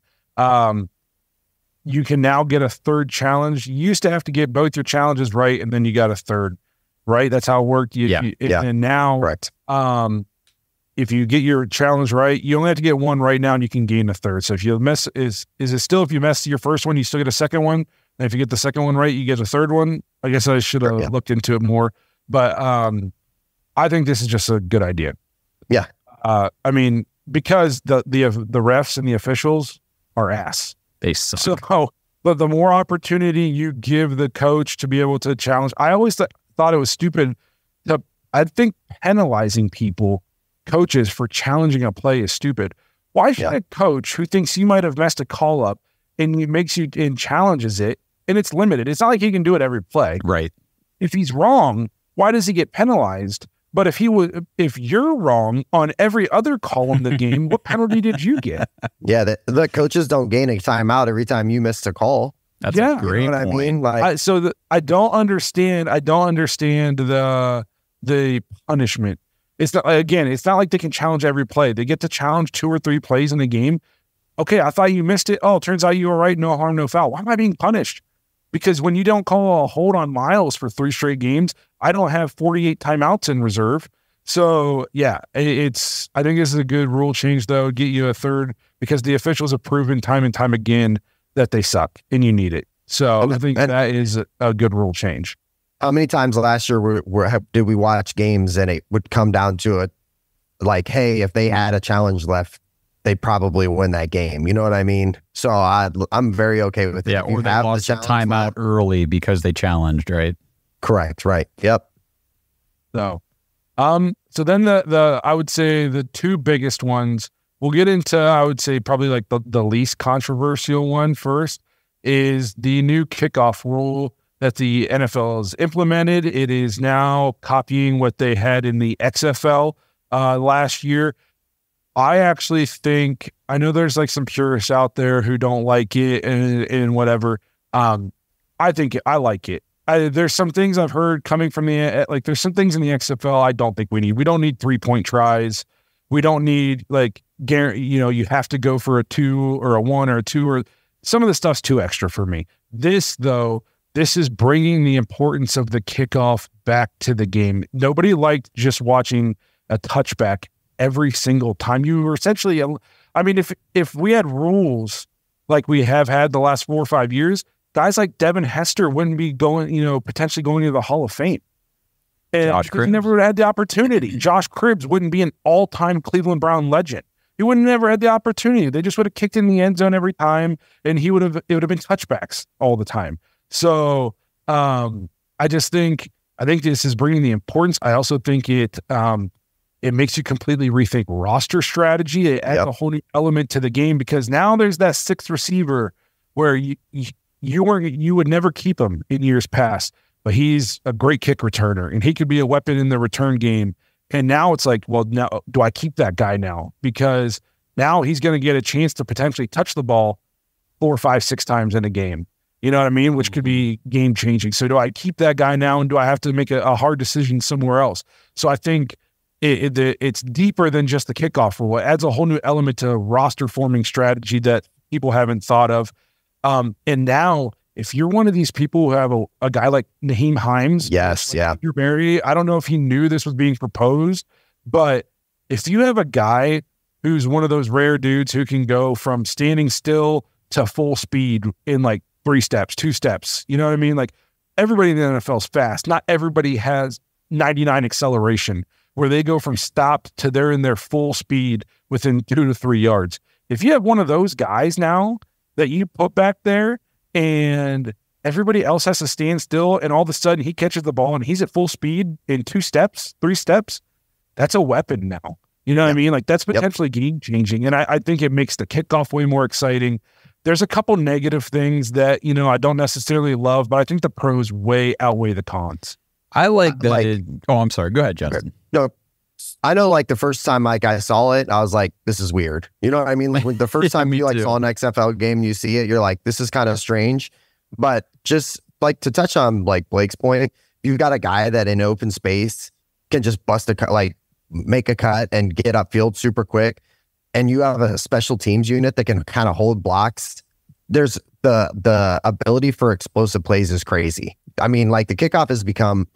You can now get a third challenge. You used to have to get both your challenges right, and then you got a third, right? That's how it worked. And now, correct. If you get your challenge right, you only have to get one right now, and you can gain a third. So if you miss, is it still if you mess your first one, you still get a second one? And if you get the second one right, you get a third one. I guess I should have looked into it more, but I think this is just a good idea. Yeah. I mean, because the refs and the officials are ass. They suck. So, but the more opportunity you give the coach to be able to challenge, I always thought it was stupid. I think penalizing coaches for challenging a play is stupid. Why should a coach who thinks you might have messed a call up and he makes you and challenges it, and it's limited? It's not like he can do it every play. Right. If he's wrong, why does he get penalized? But if you're wrong on every other call in the game, what penalty did you get? Yeah, the coaches don't gain a timeout every time you miss a call. That's a great you know what point. I mean? Like, I don't understand the punishment. It's not like they can challenge every play. They get to challenge 2 or 3 plays in the game. Okay, I thought you missed it. Oh, turns out you were right. No harm, no foul. Why am I being punished? Because when you don't call a hold on Miles for 3 straight games, I don't have 48 timeouts in reserve. So yeah, I think this is a good rule change though. Get you a third because the officials have proven time and time again that they suck and you need it. So I think that is a good rule change. How many times last year did we watch games and it would come down to it? Like, hey, if they had a challenge left, they probably win that game. You know what I mean? So I'm very okay with it. Yeah, or they lost a timeout early because they challenged, right? Correct. Right. Yep. So then I would say the 2 biggest ones, we'll get into, I would say probably like the least controversial one first is the new kickoff rule that the NFL has implemented. It is now copying what they had in the XFL last year. I actually think, I know there's like some purists out there who don't like it and whatever. I like it. There's some things I've heard coming from there's some things in the XFL I don't think we need. We don't need 3-point tries. We don't need you have to go for a 2 or a 1 or a 2 or some of the stuff's too extra for me. This is bringing the importance of the kickoff back to the game. Nobody liked just watching a touchback every single time. You were essentially, I mean, if we had rules like we have had the last 4 or 5 years, guys like Devin Hester wouldn't be potentially going to the Hall of Fame. And Josh Cribbs never had the opportunity. Josh Cribbs wouldn't be an all-time Cleveland Brown legend. He would have never had the opportunity. They just would have kicked in the end zone every time, and it would have been touchbacks all the time. So I think this is bringing the importance. I also think it makes you completely rethink roster strategy. It adds a whole new element to the game because now there's that 6th receiver where you would never keep him in years past, but he's a great kick returner and he could be a weapon in the return game. And now it's like, well, now do I keep that guy now? Because now he's going to get a chance to potentially touch the ball 4, 5, 6 times in a game. You know what I mean? Which could be game changing. So do I keep that guy now and do I have to make a hard decision somewhere else? So I think it's deeper than just the kickoff rule. It adds a whole new element to roster forming strategy that people haven't thought of. And now, if you're one of these people who have a guy like Naheem Hines, Peter Barry, I don't know if he knew this was being proposed, but if you have a guy who's one of those rare dudes who can go from standing still to full speed in like 3 steps, 2 steps, you know what I mean? Like everybody in the NFL is fast. Not everybody has 99 acceleration where they go from stop to they're in their full speed within 2 to 3 yards. If you have one of those guys now that you put back there and everybody else has to stand still and all of a sudden he catches the ball and he's at full speed in 2 steps, 3 steps, that's a weapon now. You know what I mean? Like that's potentially game changing. And I think it makes the kickoff way more exciting. There's a couple negative things that, I don't necessarily love, but I think the pros way outweigh the cons. I like that. I'm sorry. Go ahead, Justin. No, I know like the first time like I saw it, I was like, this is weird. You know what I mean? Like the first time you saw an XFL game and you see it, you're like, this is kind of strange. But just like to touch on like Blake's point, you've got a guy that in open space can just bust a cut, like make a cut and get upfield super quick. And you have a special teams unit that can kind of hold blocks. There's the ability for explosive plays is crazy. I mean, like the kickoff has become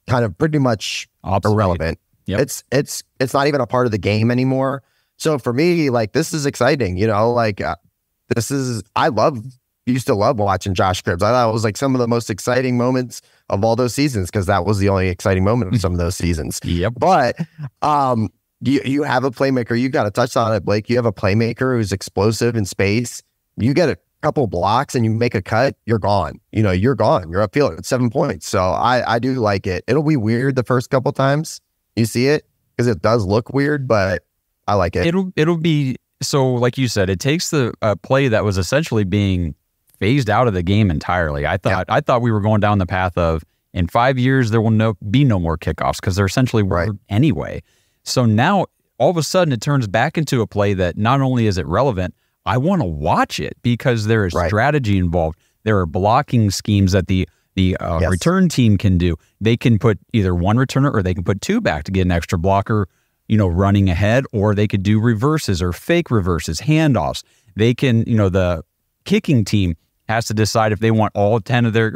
kind of pretty much irrelevant. Yep. It's not even a part of the game anymore. So for me, like this is exciting, you know, like used to love watching Josh Cribbs. I thought it was like some of the most exciting moments of all those seasons because that was the only exciting moment of some of those seasons. Yep. But you have a playmaker. You got to touch on it, Blake. You have a playmaker who's explosive in space. You get a couple blocks and you make a cut, you're gone. You know, you're gone. You're upfield at 7 points. So I do like it. It'll be weird the first couple times you see it because it does look weird, but I like it. It'll be, so like you said, it takes the play that was essentially being phased out of the game entirely. I thought we were going down the path of in 5 years there will be no more kickoffs because they're essentially right anyway. So now all of a sudden it turns back into a play that not only is it relevant, I want to watch it because there is strategy involved. There are blocking schemes that the return team can do. They can put either one returner or they can put two back to get an extra blocker, you know, running ahead, or they could do reverses or fake reverses, handoffs. They can, you know, the kicking team has to decide if they want all 10 of their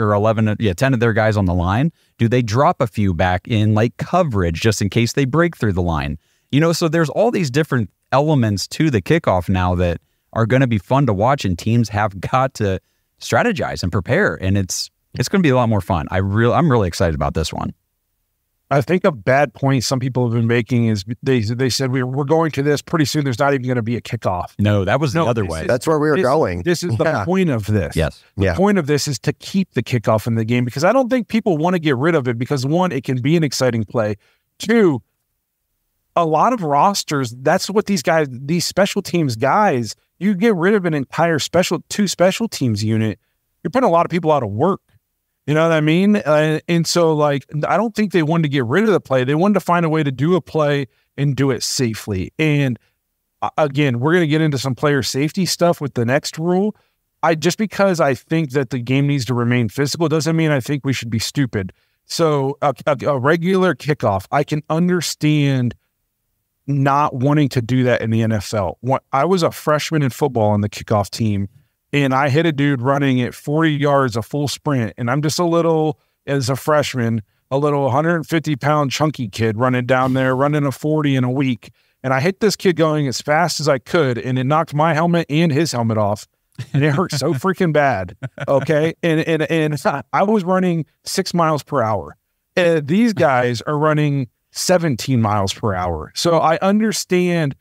guys on the line. Do they drop a few back in like coverage just in case they break through the line? You know, so there's all these different elements to the kickoff now that are going to be fun to watch, and teams have got to strategize and prepare, and it's going to be a lot more fun. I'm really excited about this one. I think a bad point some people have been making is they said we're going to this pretty soon. There's not even going to be a kickoff. No, that was the other way. That's where we were going. This is the point of this. Yes. The point of this is to keep the kickoff in the game because I don't think people want to get rid of it because one, it can be an exciting play. Two, a lot of rosters, that's what these special teams guys, you get rid of an entire two special teams unit, you're putting a lot of people out of work. You know what I mean? And so, like, I don't think they wanted to get rid of the play. They wanted to find a way to do a play and do it safely. And again, we're going to get into some player safety stuff with the next rule. Just because I think that the game needs to remain physical doesn't mean I think we should be stupid. So a regular kickoff, I can understand not wanting to do that in the NFL. I was a freshman in football on the kickoff team, and I hit a dude running at 40 yards, a full sprint. And I'm just as a freshman, a little 150-pound chunky kid running down there, running a 40 in a week. And I hit this kid going as fast as I could, and it knocked my helmet and his helmet off. And it hurt so freaking bad. Okay. And I was running 6 miles per hour. And these guys are running 17 miles per hour. So I understand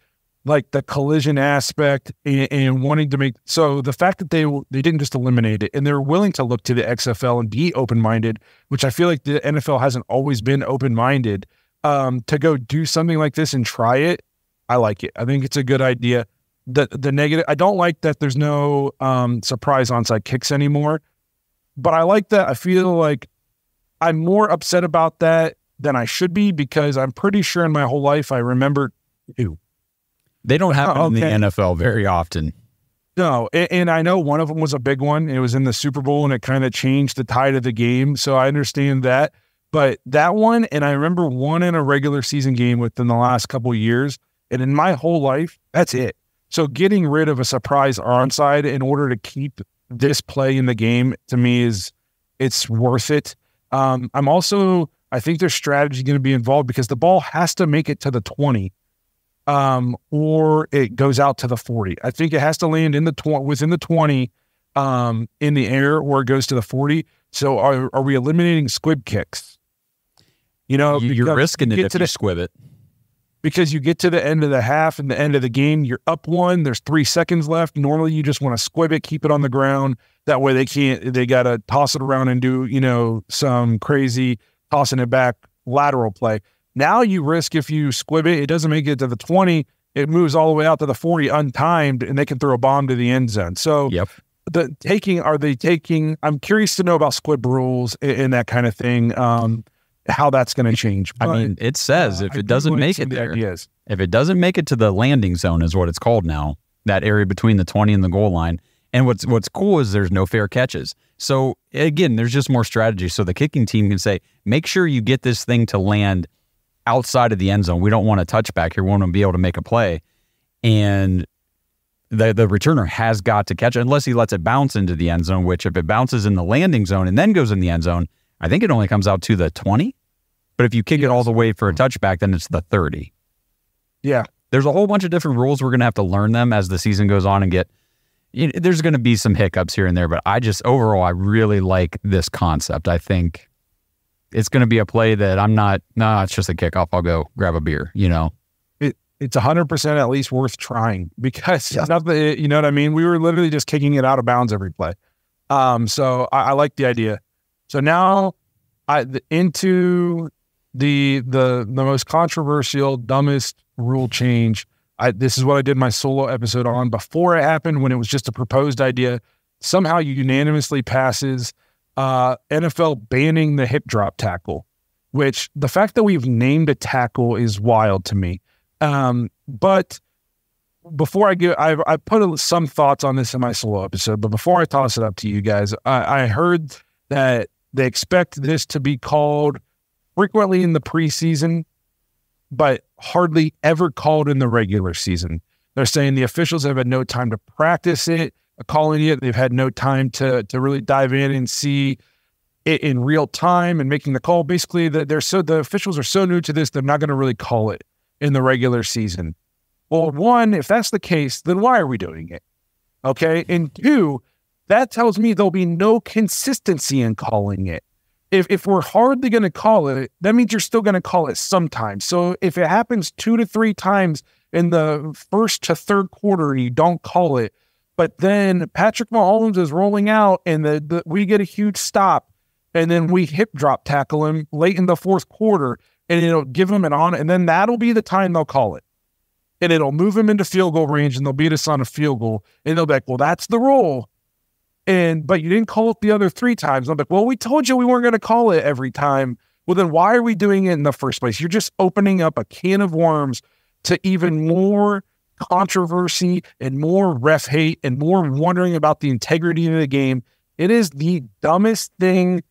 like the collision aspect and wanting to make, so the fact that they didn't just eliminate it and they're willing to look to the XFL and be open-minded, which I feel like the NFL hasn't always been open-minded, to go do something like this and try it. I like it. I think it's a good idea. The negative, I don't like that there's no surprise onside kicks anymore, but I like that. I feel like I'm more upset about that than I should be because I'm pretty sure in my whole life I remember two. They don't happen in the NFL very often. No, and I know one of them was a big one. It was in the Super Bowl, and it kind of changed the tide of the game, so I understand that. But that one, and I remember one in a regular season game within the last couple of years, and in my whole life, that's it. So getting rid of a surprise onside in order to keep this play in the game, to me, it's worth it. I think there's strategy going to be involved because the ball has to make it to the 20. Or it goes out to the 40. I think it has to land in within the 20 in the air, or it goes to the 40. So are we eliminating squib kicks? You know, you're risking it if you squib it. Because you get to the end of the half and the end of the game, you're up one, there's 3 seconds left. Normally you just want to squib it, keep it on the ground. That way they got to toss it around and do, you know, some crazy tossing it back lateral play. Now you risk if you squib it, it doesn't make it to the 20, it moves all the way out to the 40 untimed, and they can throw a bomb to the end zone. So I'm curious to know about squib rules and that kind of thing, how that's going to change. But, I mean, it says if it doesn't make it there, if it doesn't make it to the landing zone is what it's called now, that area between the 20 and the goal line, And what's cool is there's no fair catches. So again, there's just more strategy. So the kicking team can say, make sure you get this thing to land outside of the end zone. We don't want a touchback here. We want to be able to make a play. And the returner has got to catch it unless he lets it bounce into the end zone, which if it bounces in the landing zone and then goes in the end zone, I think it only comes out to the 20. But if you kick it all the way for a touchback, then it's the 30. Yeah. There's a whole bunch of different rules. We're going to have to learn them as the season goes on and there's going to be some hiccups here and there, but overall, I really like this concept. I think it's going to be a play that it's just a kickoff. I'll go grab a beer, It's 100% at least worth trying because nothing, you know what I mean? We were literally just kicking it out of bounds every play. So I like the idea. So now into the most controversial, dumbest rule change. This is what I did my solo episode on before it happened when it was just a proposed idea. Somehow unanimously passes NFL banning the hip drop tackle, which the fact that we've named a tackle is wild to me. But before I put some thoughts on this in my solo episode, but before I toss it up to you guys, I heard that they expect this to be called frequently in the preseason, but hardly ever called in the regular season. They're saying the officials have had no time to practice it, calling it. They've had no time to really dive in and see it in real time and making the call. Basically, the officials are so new to this, they're not going to really call it in the regular season. Well, one, if that's the case, then why are we doing it? Okay. And two, that tells me there'll be no consistency in calling it. If we're hardly going to call it, that means you're still going to call it sometimes. So if it happens 2 to 3 times in the first to third quarter and you don't call it, but then Patrick Mahomes is rolling out and we get a huge stop and then we hip drop tackle him late in the fourth quarter and it'll give him an on, and then that'll be the time they'll call it. And it'll move him into field goal range and they'll beat us on a field goal. And they'll be like, well, that's the rule. But you didn't call it the other 3 times. I'm like, well, we told you we weren't going to call it every time. Well, then why are we doing it in the first place? You're just opening up a can of worms to even more controversy and more ref hate and more wondering about the integrity of the game. It is the dumbest thing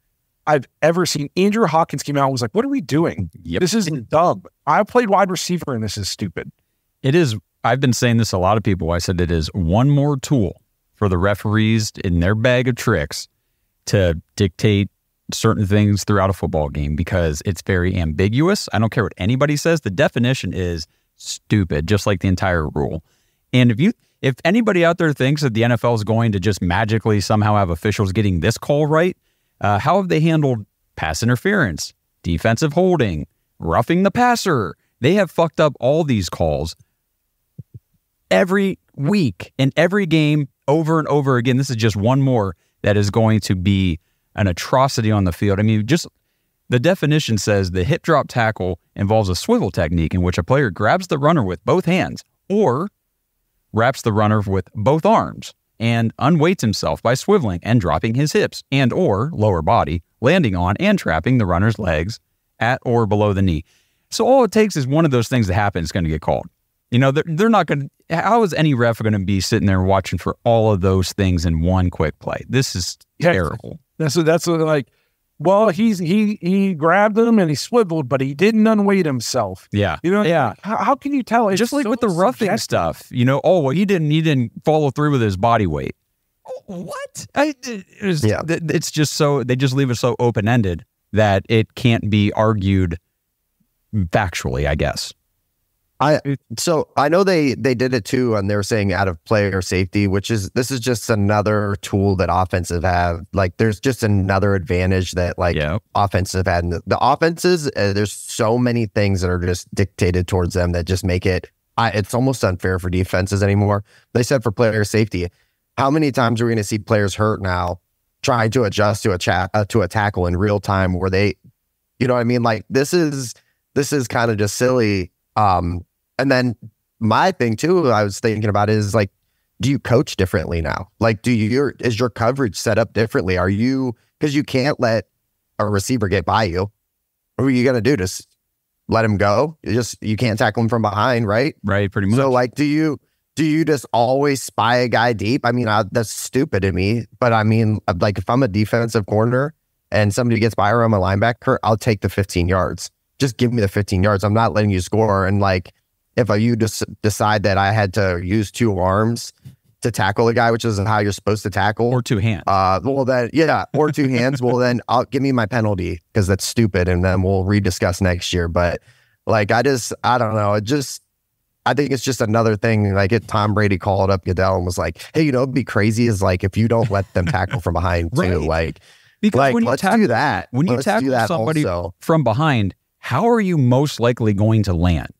I've ever seen. Andrew Hawkins came out and was like, what are we doing? Yep. This is dumb. I played wide receiver and this is stupid. It is. I've been saying this to a lot of people. I said it is one more tool for the referees in their bag of tricks to dictate certain things throughout a football game because it's very ambiguous. I don't care what anybody says. The definition is stupid, just like the entire rule. And if anybody out there thinks that the NFL is going to just magically somehow have officials getting this call right, how have they handled pass interference, defensive holding, roughing the passer? They have fucked up all these calls every week in every game over and over again. This is just one more that is going to be an atrocity on the field. I mean, just the definition says the hip drop tackle involves a swivel technique in which a player grabs the runner with both hands or wraps the runner with both arms and unweights himself by swiveling and dropping his hips and or lower body, landing on and trapping the runner's legs at or below the knee. So all it takes is one of those things to happen is going to get called. They're not going to, how is any ref going to be sitting there watching for all of those things in one quick play? This is terrible. That's what like, well, he grabbed him and he swiveled, but he didn't unweight himself. Yeah. Yeah. How can you tell? It's just like with the roughing stuff, he didn't follow through with his body weight. What? It's just so, they just leave it so open-ended that it can't be argued factually, I guess. So I know they did it too, and they were saying out of player safety, this is just another tool that offensive have. Like, there's just another advantage that offensive had. And the offenses, there's so many things that are just dictated towards them that just make it's almost unfair for defenses anymore. They said for player safety, how many times are we going to see players hurt now trying to adjust to a tackle in real time where they, you know what I mean? Like, this is kind of just silly. And then my thing too, I was thinking about is like, do you coach differently now? Like, is your coverage set up differently? Because you can't let a receiver get by you. What are you going to do? Just let him go? You can't tackle him from behind, right? Right, pretty much. So like, do do you just always spy a guy deep? I mean, that's stupid to me. But I mean, like if I'm a defensive corner and somebody gets by around my linebacker, I'll take the 15 yards. Just give me the 15 yards. I'm not letting you score. And like, if you just decide that I had to use 2 arms to tackle a guy, which isn't how you're supposed to tackle, or 2 hands. Well, then, or 2 hands. Well, then give me my penalty because that's stupid, and then we'll rediscuss next year. But like, I don't know. I think it's just another thing. Like, Tom Brady called up Goodell and was like, "Hey, it'd be crazy is like if you don't let them tackle from behind right. too, like, because when let's do that. When you tackle somebody from behind, how are you most likely going to land?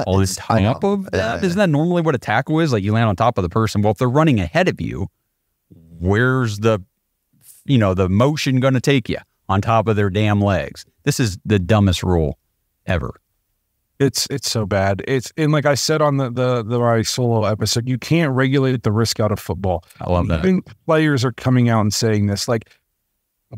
On top of that? Isn't that normally what a tackle is? Like, you land on top of the person. Well, if they're running ahead of you, where's the motion going to take you? On top of their damn legs. This is the dumbest rule ever. It's so bad. And like I said on the my solo episode, you can't regulate the risk out of football. I love that. Even players are coming out and saying this. Like,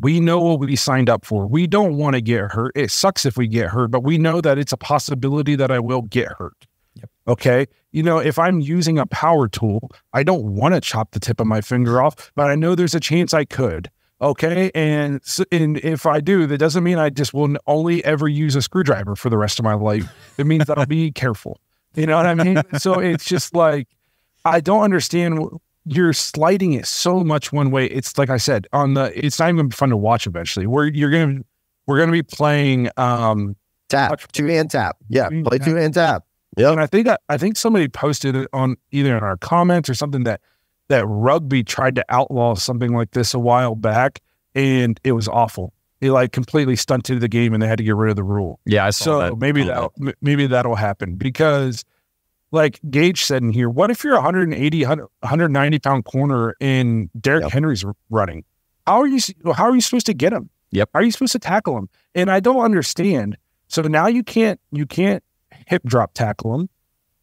we know what we signed up for. We don't want to get hurt. It sucks if we get hurt, but we know that it's a possibility that I will get hurt. Yep. Okay. If I'm using a power tool, I don't want to chop the tip of my finger off, but I know there's a chance I could. Okay. And if I do, that doesn't mean I just will only ever use a screwdriver for the rest of my life. It means that I'll be careful. You know what I mean? So it's just like, I don't understand. You're sliding it so much one way. It's like I said, it's not even gonna be fun to watch eventually. We're gonna be playing tap, 2-hand tap. Yeah, play 2-hand tap. Yeah. And I think somebody posted it on either in our comments or something that rugby tried to outlaw something like this a while back, and it was awful. It like completely stunted the game, and they had to get rid of the rule. Yeah, I saw that. So maybe that'll happen because, like Gage said in here, what if you're 180, 190 pound corner and Derrick Henry's running? How are you supposed to get him? Yep. How are you supposed to tackle him? And I don't understand. So now you can't hip drop tackle him.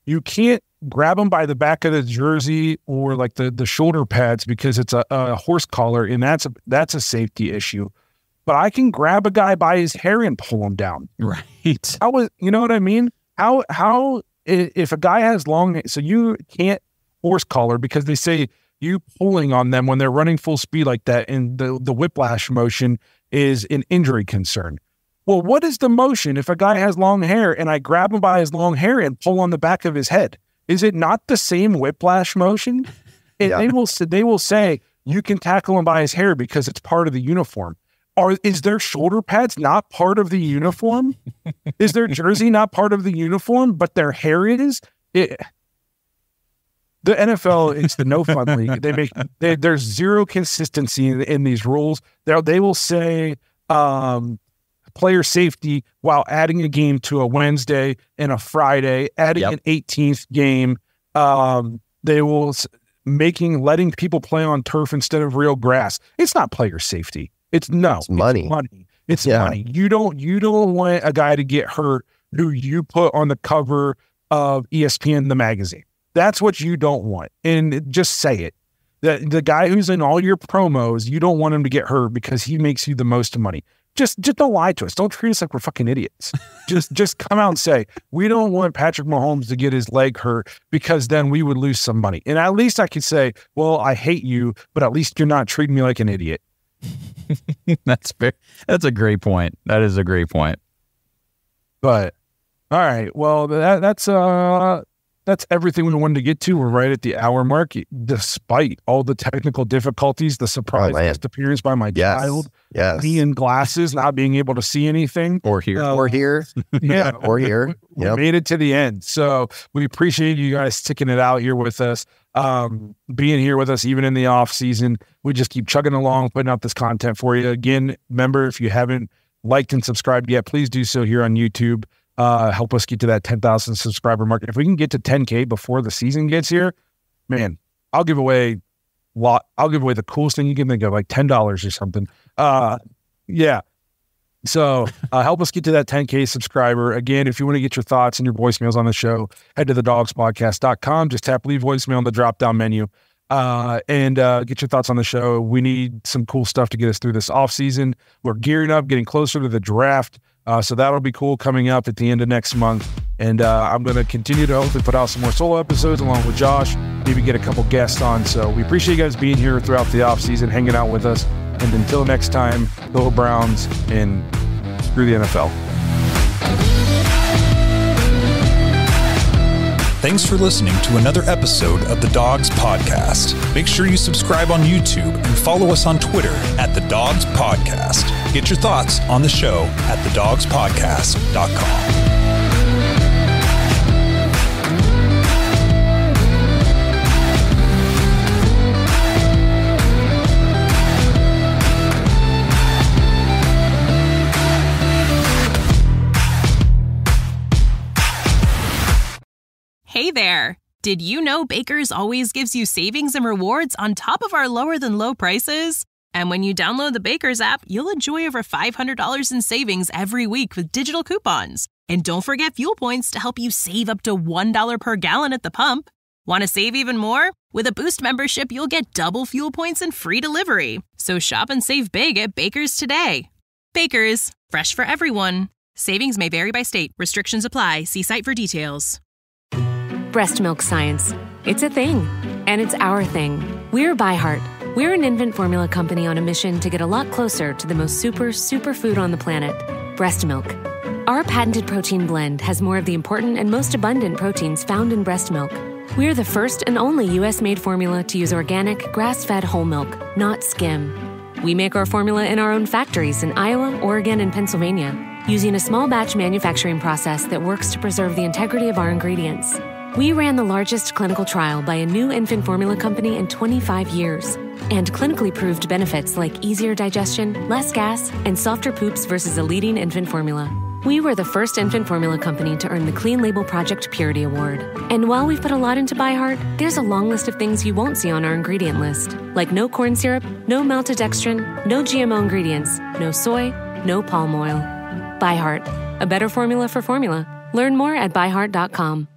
You can't grab him by the back of the jersey or like the shoulder pads because it's a horse collar, and that's a safety issue. But I can grab a guy by his hair and pull him down. Right. You know what I mean? How if a guy has long, so you can't horse collar because they say you pulling on them when they're running full speed like that, and the whiplash motion is an injury concern. Well, what is the motion if a guy has long hair and I grab him by his long hair and pull on the back of his head? Is it not the same whiplash motion? And they will say you can tackle him by his hair because it's part of the uniform. Is their shoulder pads not part of the uniform? Is their jersey not part of the uniform, but their hair is? The NFL, it's the no fun league. There's zero consistency in these rules. They will say player safety while adding a game to a Wednesday and a Friday, adding an 18th game. They will letting people play on turf instead of real grass. It's not player safety. It's money. It's money. You don't want a guy to get hurt who you put on the cover of ESPN, the magazine. That's what you don't want. And just say it. The guy who's in all your promos, you don't want him to get hurt because he makes you the most money. Just don't lie to us. Don't treat us like we're fucking idiots. just come out and say, we don't want Patrick Mahomes to get his leg hurt because then we would lose some money. And at least I could say, well, I hate you, but at least you're not treating me like an idiot. That's fair. That's a great point. That is a great point. But all right, well, that's everything we wanted to get to. We're right at the hour mark, despite all the technical difficulties, the surprise disappearance by my child, me in glasses, not being able to see anything or hear, yeah, or here. We made it to the end, so we appreciate you guys sticking it out here with us, being here with us even in the off season. We just keep chugging along, putting out this content for you. Again, remember, if you haven't liked and subscribed yet, please do so here on YouTube. Help us get to that 10,000 subscriber mark. If we can get to 10K before the season gets here, man, I'll give away the coolest thing you can think of, like $10 or something. Yeah. So help us get to that 10K subscriber. Again, if you want to get your thoughts and your voicemails on the show, head to thedogspodcast.com. Just tap leave voicemail on the drop-down menu and get your thoughts on the show. We need some cool stuff to get us through this off season. We're gearing up, getting closer to the draft. So that'll be cool coming up at the end of next month. And I'm going to continue to hopefully put out some more solo episodes along with Josh, maybe get a couple guests on. So we appreciate you guys being here throughout the offseason, hanging out with us. And until next time, go Browns and screw the NFL. Thanks for listening to another episode of the Dogs Podcast. Make sure you subscribe on YouTube and follow us on Twitter at the Dogs Podcast. Get your thoughts on the show at thedogspodcast.com. Hey there! Did you know Baker's always gives you savings and rewards on top of our lower-than-low prices? And when you download the Baker's app, you'll enjoy over $500 in savings every week with digital coupons. And don't forget fuel points to help you save up to $1 per gallon at the pump. Want to save even more? With a Boost membership, you'll get double fuel points and free delivery. So shop and save big at Baker's today. Baker's, fresh for everyone. Savings may vary by state. Restrictions apply. See site for details. Breast milk science. It's a thing, and it's our thing. We're ByHeart. We're an infant formula company on a mission to get a lot closer to the most superfood on the planet, breast milk. Our patented protein blend has more of the important and most abundant proteins found in breast milk. We're the first and only U.S.-made formula to use organic, grass-fed whole milk, not skim. We make our formula in our own factories in Iowa, Oregon, and Pennsylvania, using a small batch manufacturing process that works to preserve the integrity of our ingredients. We ran the largest clinical trial by a new infant formula company in 25 years and clinically proved benefits like easier digestion, less gas, and softer poops versus a leading infant formula. We were the first infant formula company to earn the Clean Label Project Purity Award. And while we've put a lot into ByHeart, there's a long list of things you won't see on our ingredient list, like no corn syrup, no maltodextrin, no GMO ingredients, no soy, no palm oil. ByHeart, a better formula for formula. Learn more at byheart.com.